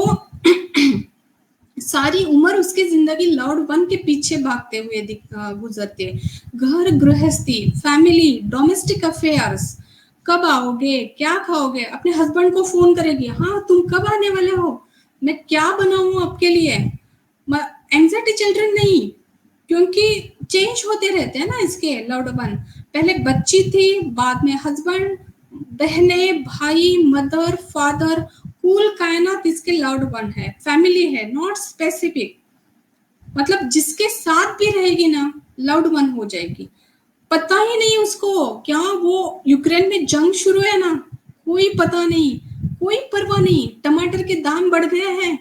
C: सारी उम्र उसकी जिंदगी लव्ड वन के पीछे भागते हुए गुजरती है। घर गृहस्थी, फैमिली, डोमेस्टिक अफेयर्स, कब आओगे, क्या खाओगे, अपने हस्बैंड को फोन करेगी, हाँ तुम कब आने वाले हो, मैं क्या बनाऊं आपके लिए। एंजाइटी चिल्ड्रन नहीं, क्योंकि चेंज होते रहते हैं ना इसके लव्ड वन। पहले बच्ची थी, बाद में हस्बैंड, बहने, भाई, मदर, फादर, कुल कायनात इसके लव्ड वन है, फैमिली है, नॉट स्पेसिफिक। मतलब जिसके साथ भी रहेगी ना लव्ड वन हो जाएगी। पता ही नहीं उसको क्या वो यूक्रेन में जंग शुरू है ना, कोई पता नहीं, कोई परवाह नहीं। टमाटर के दाम बढ़ गए हैं,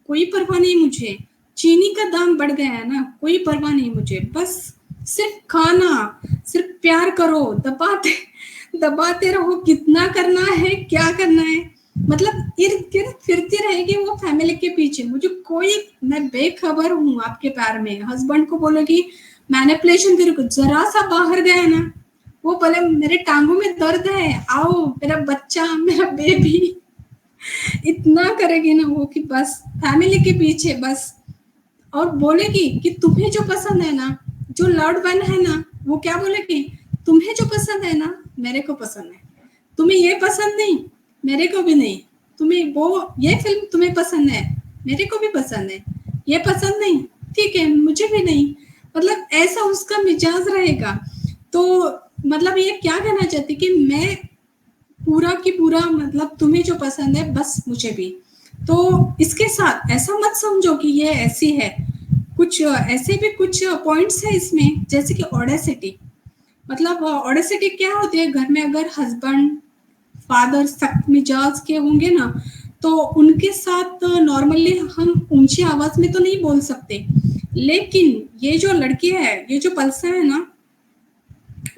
C: कोई परवाह नहीं मुझे। चीनी का दाम बढ़ गया है ना, कोई परवाह नहीं मुझे। बस सिर्फ खाना, सिर्फ प्यार करो, दबाते दबाते रहो। कितना करना है, क्या करना है, मतलब इर्द गिर्द फिरती रहेगी वो फैमिली के पीछे। मुझे कोई, मैं बेखबर हूँ आपके प्यार में। हस्बैंड को बोलोगी मैनिपुलेशन करो, जरा सा बाहर गया ना, वो बोले मेरे टांगों में दर्द है, आओ मेरा बच्चा, मेरा बेबी, इतना करेगी ना वो कि बस फैमिली के पीछे बस। और बोलेगी कि तुम्हें जो पसंद है ना, जो लव्ड वन है ना, वो क्या बोलेगी, तुम्हें जो पसंद है ना मेरे को पसंद है, तुम्हें ये पसंद नहीं मेरे को भी नहीं, तुम्हें वो ये फिल्म तुम्हें पसंद है मेरे को भी पसंद है, ये पसंद नहीं ठीक है मुझे भी नहीं। मतलब ऐसा उसका मिजाज रहेगा। तो मतलब ये क्या कहना चाहती कि मैं पूरा की पूरा, मतलब तुम्हें जो पसंद है बस मुझे भी। तो इसके साथ ऐसा मत समझो कि ये ऐसी है। कुछ ऐसे भी कुछ पॉइंट्स है इसमें, जैसे कि ऑडेसिटी। मतलब ऑडेसिटी क्या होती है, घर में अगर हस्बैंड फादर सख्त मिजाज के होंगे ना, तो उनके साथ नॉर्मली हम ऊंची आवाज में तो नहीं बोल सकते, लेकिन ये जो लड़की है, ये जो पल्सा है ना,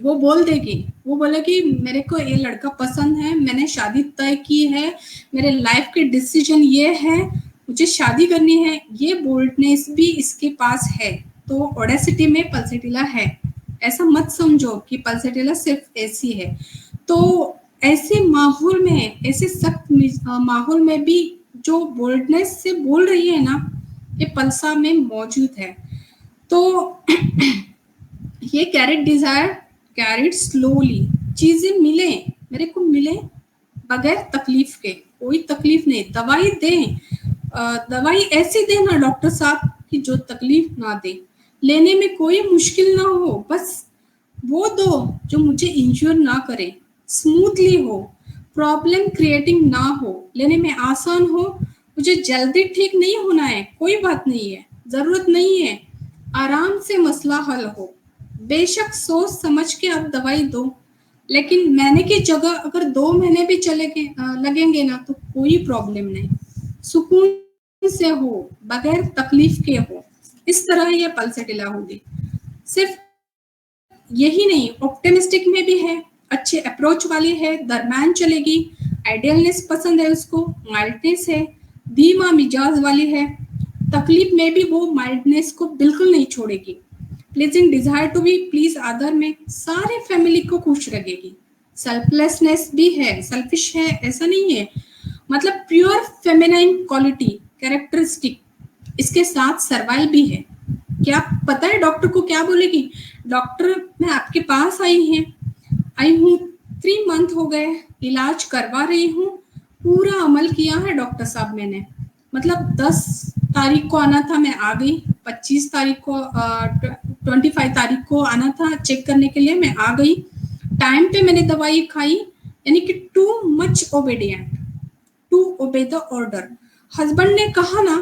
C: वो बोल देगी, वो बोलेगी मेरे को ये लड़का पसंद है, मैंने शादी तय की है, मेरे लाइफ के डिसीजन ये है, मुझे शादी करनी है। ये बोल्डनेस भी इसके पास है। तो ऑडेसिटी में पल्सेटिला है। ऐसा मत समझो कि पल्सेटिला सिर्फ ऐसी है। तो ऐसे माहौल में, ऐसे सख्त माहौल में भी जो बोल्डनेस से बोल रही है ना, ये पल्सा में मौजूद है। तो ये कैरेट डिजायर, कैरेट स्लोली, चीजें मिले, मेरे को मिले बगैर तकलीफ के, कोई तकलीफ नहीं। दवाई दें, दवाई ऐसी दे ना डॉक्टर साहब कि जो तकलीफ ना दे, लेने में कोई मुश्किल ना हो, बस वो दो जो मुझे इंश्योर ना करे, स्मूथली हो, प्रॉब्लम क्रिएटिंग ना हो, लेने में आसान हो। मुझे जल्दी ठीक नहीं होना है, कोई बात नहीं है, जरूरत नहीं है, आराम से मसला हल हो। बेशक सोच समझ के आप दवाई दो, लेकिन महीने की जगह अगर 2 महीने भी लगेंगे ना, तो कोई प्रॉब्लम नहीं, सुकून से हो, बगैर तकलीफ के हो। इस तरह ये पल्सेटिला होगी। सिर्फ यही नहीं, ऑप्टिमिस्टिक में भी है, अच्छे अप्रोच वाली है, दरम्यान चलेगी, आइडियलनेस पसंद है उसको, माइल्डनेस है, धीमा मिजाज वाली है, तकलीफ में भी वो माइल्डनेस को बिल्कुल नहीं छोड़ेगी, pleasing desire to be please other में सारे फैमिली को खुश रखेगी, सेल्फलेसनेस भी है, सेल्फिश है ऐसा नहीं है, मतलब प्योर फेमिनाइन क्वालिटी कैरेक्टरिस्टिक इसके साथ सर्वाइल भी है। क्या पता है डॉक्टर को क्या बोलेगी, डॉक्टर मैं आपके पास आई हूँ 3 मंथ हो गए, इलाज करवा रही हूँ, पूरा अमल किया है डॉक्टर साहब मैंने, मतलब 10 तारीख को आना था, मैं आ गई, 25 तारीख को 25 तारीख को आना था चेक करने के लिए, मैं आ गई, टाइम पे मैंने दवाई खाई, यानी कि too much obedient to obey the order. Husband ने कहा ना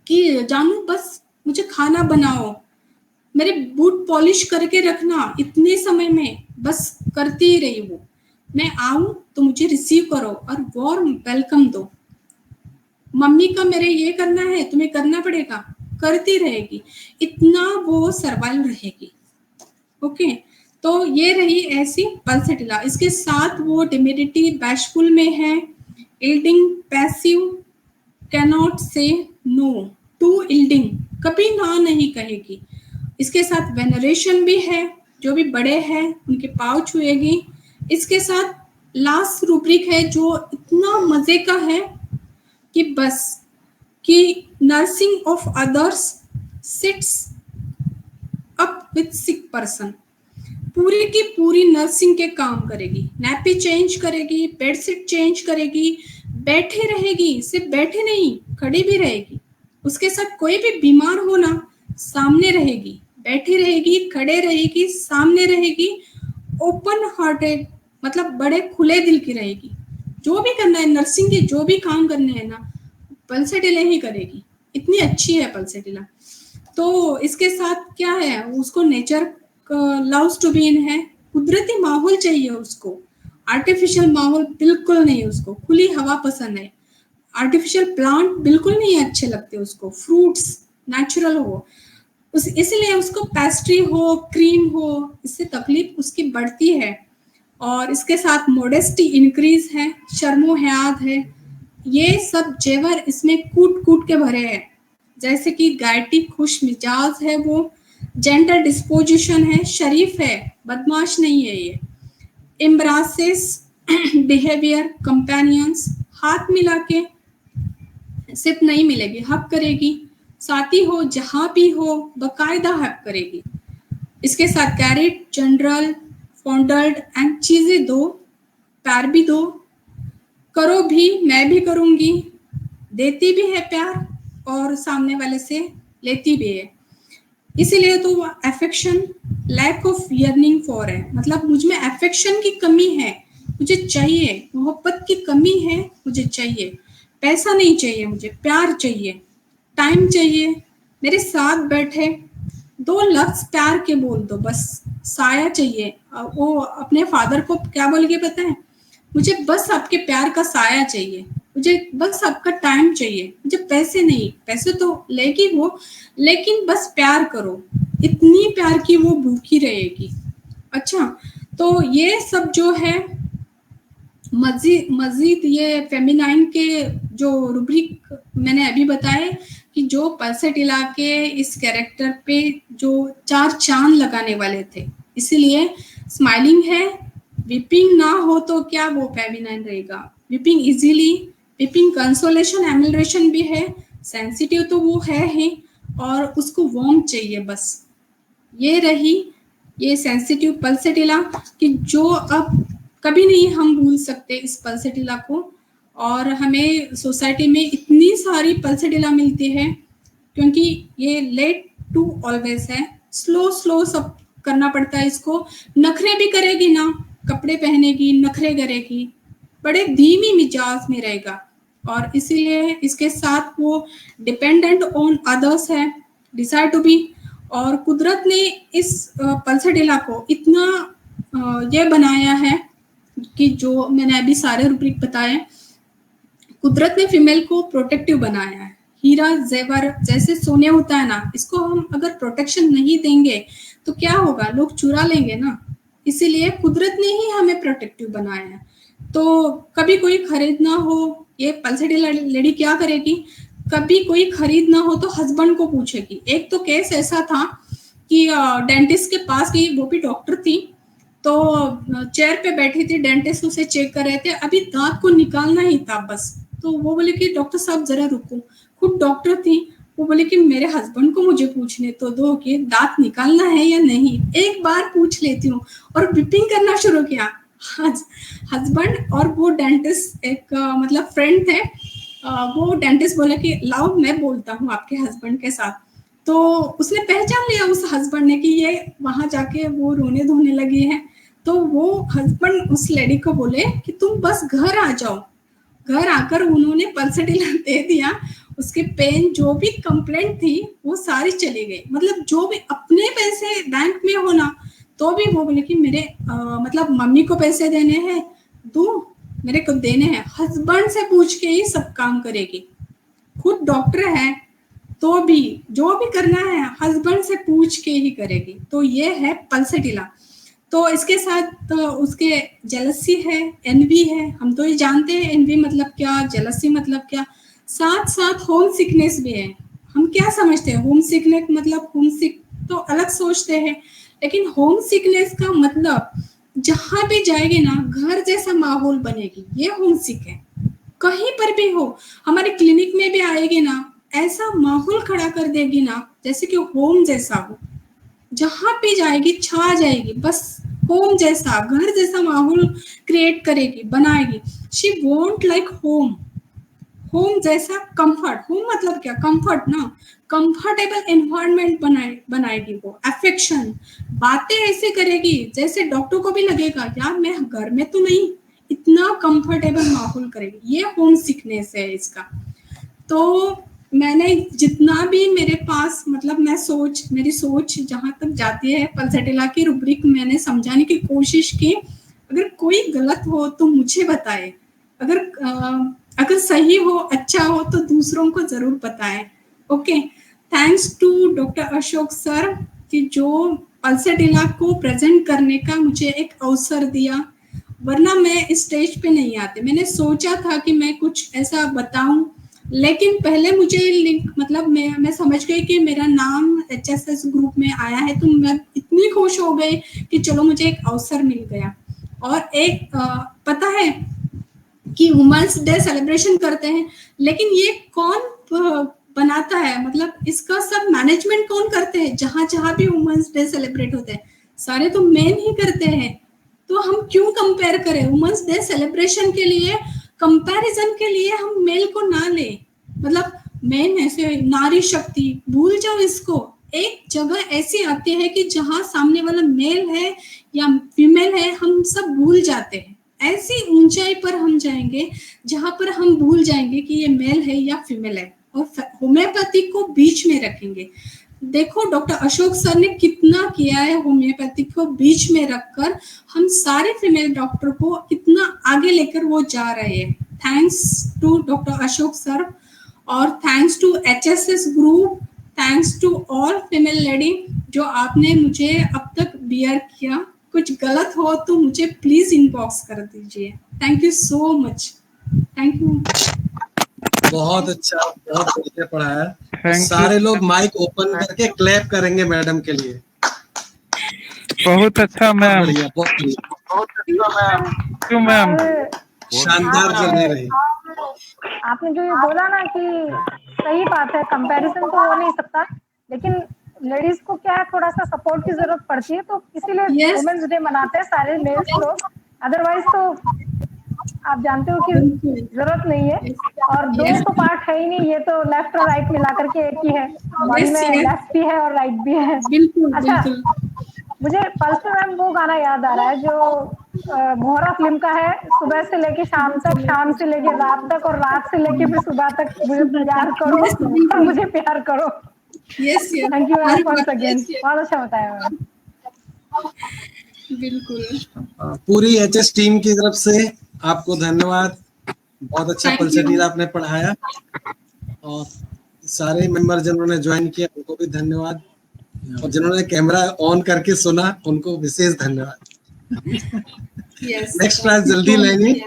C: कि जानू बस मुझे खाना बनाओ, मेरे बूट पॉलिश करके रखना, इतने समय में बस करती ही रही वो, मैं आऊं तो मुझे रिसीव करो और वार्म वेलकम दो, मम्मी का मेरे ये करना है तुम्हें करना पड़ेगा, करती रहेगी, इतना वो सर्वाइव रहेगी। ओके, तो ये रही ऐसी पल्सेटिला। इसके साथ वो टिमिडिटी बैशफुल में है, yielding, passive, cannot say no to yielding, कभी ना नहीं कहेगी। इसके साथ वेनरेशन भी है, जो भी बड़े हैं उनके पाँव छुएगी। इसके साथ लास्ट रूब्रिक है जो इतना मजे का है कि बस कि nursing of others sits up with sick person, पूरी की पूरी नर्सिंग के काम करेगी, नैपी चेंज करेगी, बेडशीट चेंज करेगी, बैठे रहेगी, सिर्फ बैठे नहीं खड़ी भी रहेगी। उसके साथ कोई भी बीमार हो ना, सामने रहेगी, बैठी रहेगी, खड़े रहेगी, सामने रहेगी, ओपन हार्टेड, मतलब बड़े खुले दिल की रहेगी। जो भी करना है नर्सिंग के, जो भी काम करने हैं ना, पल्सटीला ही करेगी। इतनी अच्छी है पल्सटीला। तो इसके साथ क्या है, उसको nature loves to be in है, कुदरती माहौल चाहिए उसको, आर्टिफिशियल माहौल बिल्कुल नहीं। उसको खुली हवा पसंद है, आर्टिफिशियल प्लांट बिल्कुल नहीं अच्छे लगते उसको, फ्रूट्स नेचुरल हो इसलिए उसको पेस्ट्री हो, क्रीम हो, इससे तकलीफ उसकी बढ़ती है। और इसके साथ मोडेस्टी इंक्रीज है, शर्मो हयात है, ये सब जेवर इसमें कूट कूट के भरे हैं। जैसे कि गायटी खुश मिजाज है, वो जेंटल डिस्पोजिशन है, शरीफ है, बदमाश नहीं है ये। एम्ब्रासेस बिहेवियर कंपेनियंस, हाथ मिला के सिर्फ नहीं मिलेगी, हक करेगी, साथी हो जहां भी हो बकायदा हक करेगी। इसके साथ कैरेट जनरल फॉन्डल्ड एंड चीजें दो, प्यार भी दो, करो भी, मैं भी करूंगी, देती भी है प्यार और सामने वाले से लेती भी है। इसीलिए तो affection lack of yearning for है, मतलब मुझ में अफेक्शन की कमी है, मुझे चाहिए, मोहब्बत की कमी है, मुझे चाहिए, पैसा नहीं चाहिए, मुझे प्यार चाहिए, टाइम चाहिए, मेरे साथ बैठे, 2 लफ्ज प्यार के बोल दो बस, साया चाहिए। वो अपने फादर को क्या बोल के पता है, मुझे बस आपके प्यार का साया चाहिए, मुझे बस आपका टाइम चाहिए, मुझे पैसे नहीं, पैसे तो लेगी वो, लेकिन बस प्यार करो। इतनी प्यार की वो भूखी रहेगी। अच्छा, तो ये सब जो है मजीद ये फेमिनाइन के जो रूब्रिक मैंने अभी बताए कि जो पल्सटीला के इस कैरेक्टर पे जो 4 चांद लगाने वाले थे, इसीलिए स्माइलिंग है, वीपिंग ना हो तो क्या वो फेमिनाइन रहेगा, वीपिंग इजीली, वीपिंग कंसोलेशन एमिलरेशन भी है, सेंसिटिव तो वो है ही, और उसको वार्म चाहिए बस। ये रही ये सेंसिटिव पल्सटीला कि जो अब कभी नहीं हम भूल सकते इस पल्सटीला को। और हमें सोसाइटी में इतनी सारी पल्सटीला मिलती है क्योंकि ये लेट टू ऑलवेज है, स्लो स्लो सब करना पड़ता है इसको। नखरे भी करेगी ना, कपड़े पहनेगी, नखरे करेगी, बड़े धीमी मिजाज में रहेगा, और इसीलिए इसके साथ वो डिपेंडेंट ऑन अदर्स है, डिसाइड टू बी। और कुदरत ने इस पल्सटीला को इतना ये बनाया है कि जो मैंने अभी सारे रूब्रिक बताए, कुदरत ने फीमेल को प्रोटेक्टिव बनाया है। हीरा जेवर जैसे सोने होता है ना, इसको हम अगर प्रोटेक्शन नहीं देंगे तो क्या होगा, लोग चुरा लेंगे ना, इसीलिए कुदरत ने ही हमें प्रोटेक्टिव बनाया है। तो कभी कोई खरीदना हो, ये पल्सटीला लेडी क्या करेगी, कभी कोई खरीदना हो तो हस्बैंड को पूछेगी। एक तो केस ऐसा था कि डेंटिस्ट के पास गई, वो भी डॉक्टर थी, तो चेयर पे बैठी थी, डेंटिस्ट उसे चेक कर रहे थे, अभी दांत को निकालना ही था बस। तो वो बोले कि डॉक्टर साहब जरा रुको, खुद डॉक्टर थी, वो बोले कि मेरे हस्बैंड को मुझे पूछने तो दो कि दांत निकालना है या नहीं, एक बार पूछ लेती हूँ, और विपिंग करना शुरू किया। हस्बैंड और वो डेंटिस्ट एक मतलब फ्रेंड थे, वो डेंटिस्ट बोले कि लाओ मैं बोलता हूँ आपके हस्बैंड के साथ। तो उसने पहचान लिया उस हस्बैंड ने कि ये वहां जाके वो रोने धोने लगी है। तो वो हस्बैंड उस लेडी को बोले कि तुम बस घर आ जाओ। घर आकर उन्होंने पल्सटीला दे दिया, उसके पेन जो भी कंप्लेंट थी वो सारी चली गई। मतलब जो भी अपने पैसे बैंक में होना तो भी वो बोले कि मेरे मतलब मम्मी को पैसे देने हैं, दो मेरे को देने हैं, हस्बैंड से पूछ के ही सब काम करेगी। खुद डॉक्टर है तो भी जो भी करना है हस्बैंड से पूछ के ही करेगी। तो ये है पल्सटीला। तो इसके साथ उसके जेलसी है, एनवी है, हम तो ये जानते हैं एनवी मतलब क्या, जेलसी मतलब क्या, साथ साथ होम सिकनेस भी है। हम क्या समझते हैं होम सिकनेस मतलब, होम सिक तो अलग सोचते हैं, लेकिन होम सिकनेस का मतलब जहां भी जाएगी ना घर जैसा माहौल बनेगी, ये होम सिक है। कहीं पर भी हो, हमारे क्लिनिक में भी आएगी ना, ऐसा माहौल खड़ा कर देगी ना जैसे कि होम जैसा हो, जहां भी जाएगी छा जाएगी, बस होम जैसा घर जैसा माहौल क्रिएट करेगी, बनाएगी। She want like home, home जैसा कंफर्ट, होम मतलब क्या, कंफर्ट ना, कंफर्टेबल एनवायरनमेंट बनाएगी वो, अफेक्शन, बातें ऐसे करेगी जैसे डॉक्टर को भी लगेगा यार मैं घर में तो नहीं, इतना कंफर्टेबल माहौल करेगी। ये होम सिकनेस है इसका। तो मैंने जितना भी मेरे पास मतलब मेरी सोच जहां तक जाती है, पल्सटीला की रूब्रिक मैंने समझाने की कोशिश की। अगर कोई गलत हो तो मुझे बताए, अगर सही हो, अच्छा हो तो दूसरों को जरूर बताएं। Okay, thanks to doctor Ashok sir कि जो पल्सटीला को प्रेजेंट करने का मुझे एक अवसर दिया, वरना मैं स्टेज पे नहीं आती। मैंने सोचा था कि मैं कुछ ऐसा बताऊं, लेकिन पहले मुझे लिंक मतलब मैं समझ गई कि मेरा नाम HSS ग्रुप में आया है, तो मैं इतनी खुश हो गई कि चलो मुझे एक अवसर मिल गया। और एक पता है कि वुमेन्स डे सेलिब्रेशन करते हैं, लेकिन ये कौन बनाता है, मतलब इसका सब मैनेजमेंट कौन करते हैं? जहां जहां भी वुमेन्स डे सेलिब्रेट होते हैं सारे तो मेन ही करते हैं। तो हम क्यों कंपेयर करें? वुमेन्स डे सेलिब्रेशन के लिए, कंपैरिजन के लिए हम मेल को ना ले, मतलब मेन ऐसे नारी शक्ति भूल जाओ इसको। एक जगह ऐसी आती है कि जहां सामने वाला मेल है या फीमेल है, हम सब भूल जाते हैं। ऐसी ऊंचाई पर हम जाएंगे जहां पर हम भूल जाएंगे कि ये मेल है या फीमेल है, और होम्योपैथी को बीच में रखेंगे। देखो डॉक्टर अशोक सर ने कितना किया है, होम्योपैथी को बीच में रखकर हम सारे फीमेल डॉक्टर को कितना आगे लेकर वो जा रहे हैं। Thanks to doctor Ashok sir, और thanks to HSS group, thanks to all female lady जो आपने मुझे अब तक बियर किया। कुछ गलत हो तो मुझे प्लीज इनबॉक्स कर दीजिए। Thank you so much, thank you.
B: बहुत अच्छा, बहुत बढ़िया पढ़ाया।
D: Thank
B: सारे
D: you.
B: लोग माइक ओपन करके क्लैप करेंगे मैडम के लिए।
D: बहुत अच्छा
B: बहुत
D: मैम,
B: बढ़िया, बहुत बढ़िया,
D: क्यों मैम?
A: और
B: शानदार जर्नी रही।
A: आपने जो ये बोला ना कि सही बात है, कंपैरिजन तो हो नहीं सकता, लेकिन लेडीज को क्या है, थोड़ा सा सपोर्ट की जरूरत पड़ती है, तो इसीलिए
C: Yes.
A: वुमेन्स डे मनाते हैं सारे मेल्स लोग। अदरवाइज तो आप जानते हो कि
C: बिल्कुल।
A: जरूरत नहीं है। और दो
C: Yes.
A: तो पार्ट है ही नहीं, ये तो लेफ्ट और राइट मिला करके एक ही है, बॉडी
C: Yes,
A: में
C: yes.
A: लेफ्ट भी है और राइट भी है।
C: बिल्कुल
A: अच्छा,
C: बिल्कुल।
A: मुझे पल्स में मैम वो गाना याद आ रहा है जो मोहरा फिल्म का है, सुबह से लेके शाम तक, शाम से लेके रात तक, और रात से लेके फिर सुबह तक मुझे प्यार करो
C: Yes,
A: और
C: बिल्कुल।
A: मुझे प्यार करो।
C: Yes, yes.
A: Thank you ma'am
C: हर
A: वंस
C: बात,
A: अगेन,
C: yes, yes.
A: बहुत अच्छा बताया मैम।
C: बिल्कुल।
B: पूरी HS टीम की तरफ से आपको धन्यवाद। बहुत अच्छा
C: Thank you.
B: पल्सटीला आपने पढ़ाया, और सारे मेंबर जिन्होंने ज्वाइन किया उनको भी धन्यवाद, और जिन्होंने कैमरा ऑन करके सुना उनको विशेष धन्यवाद।
C: Yes.
B: नेक्स्ट क्लास जल्दी
C: Yes.
B: लेंगे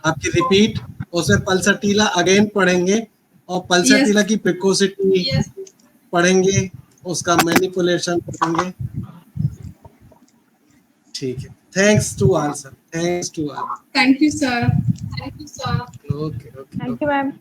B: आपकी रिपीट, उसमें पल्सटीला अगेन पढ़ेंगे, और पल्सटीला
C: Yes.
B: की प्रिकोसिटी
C: Yes.
B: पढ़ेंगे, उसका मैनिपुलेशन पढ़ेंगे। ठीक है, thanks to all sir, thanks to all.
C: Thank you, sir. Thank you, sir.
B: Okay okay.
A: Thank you ma'am.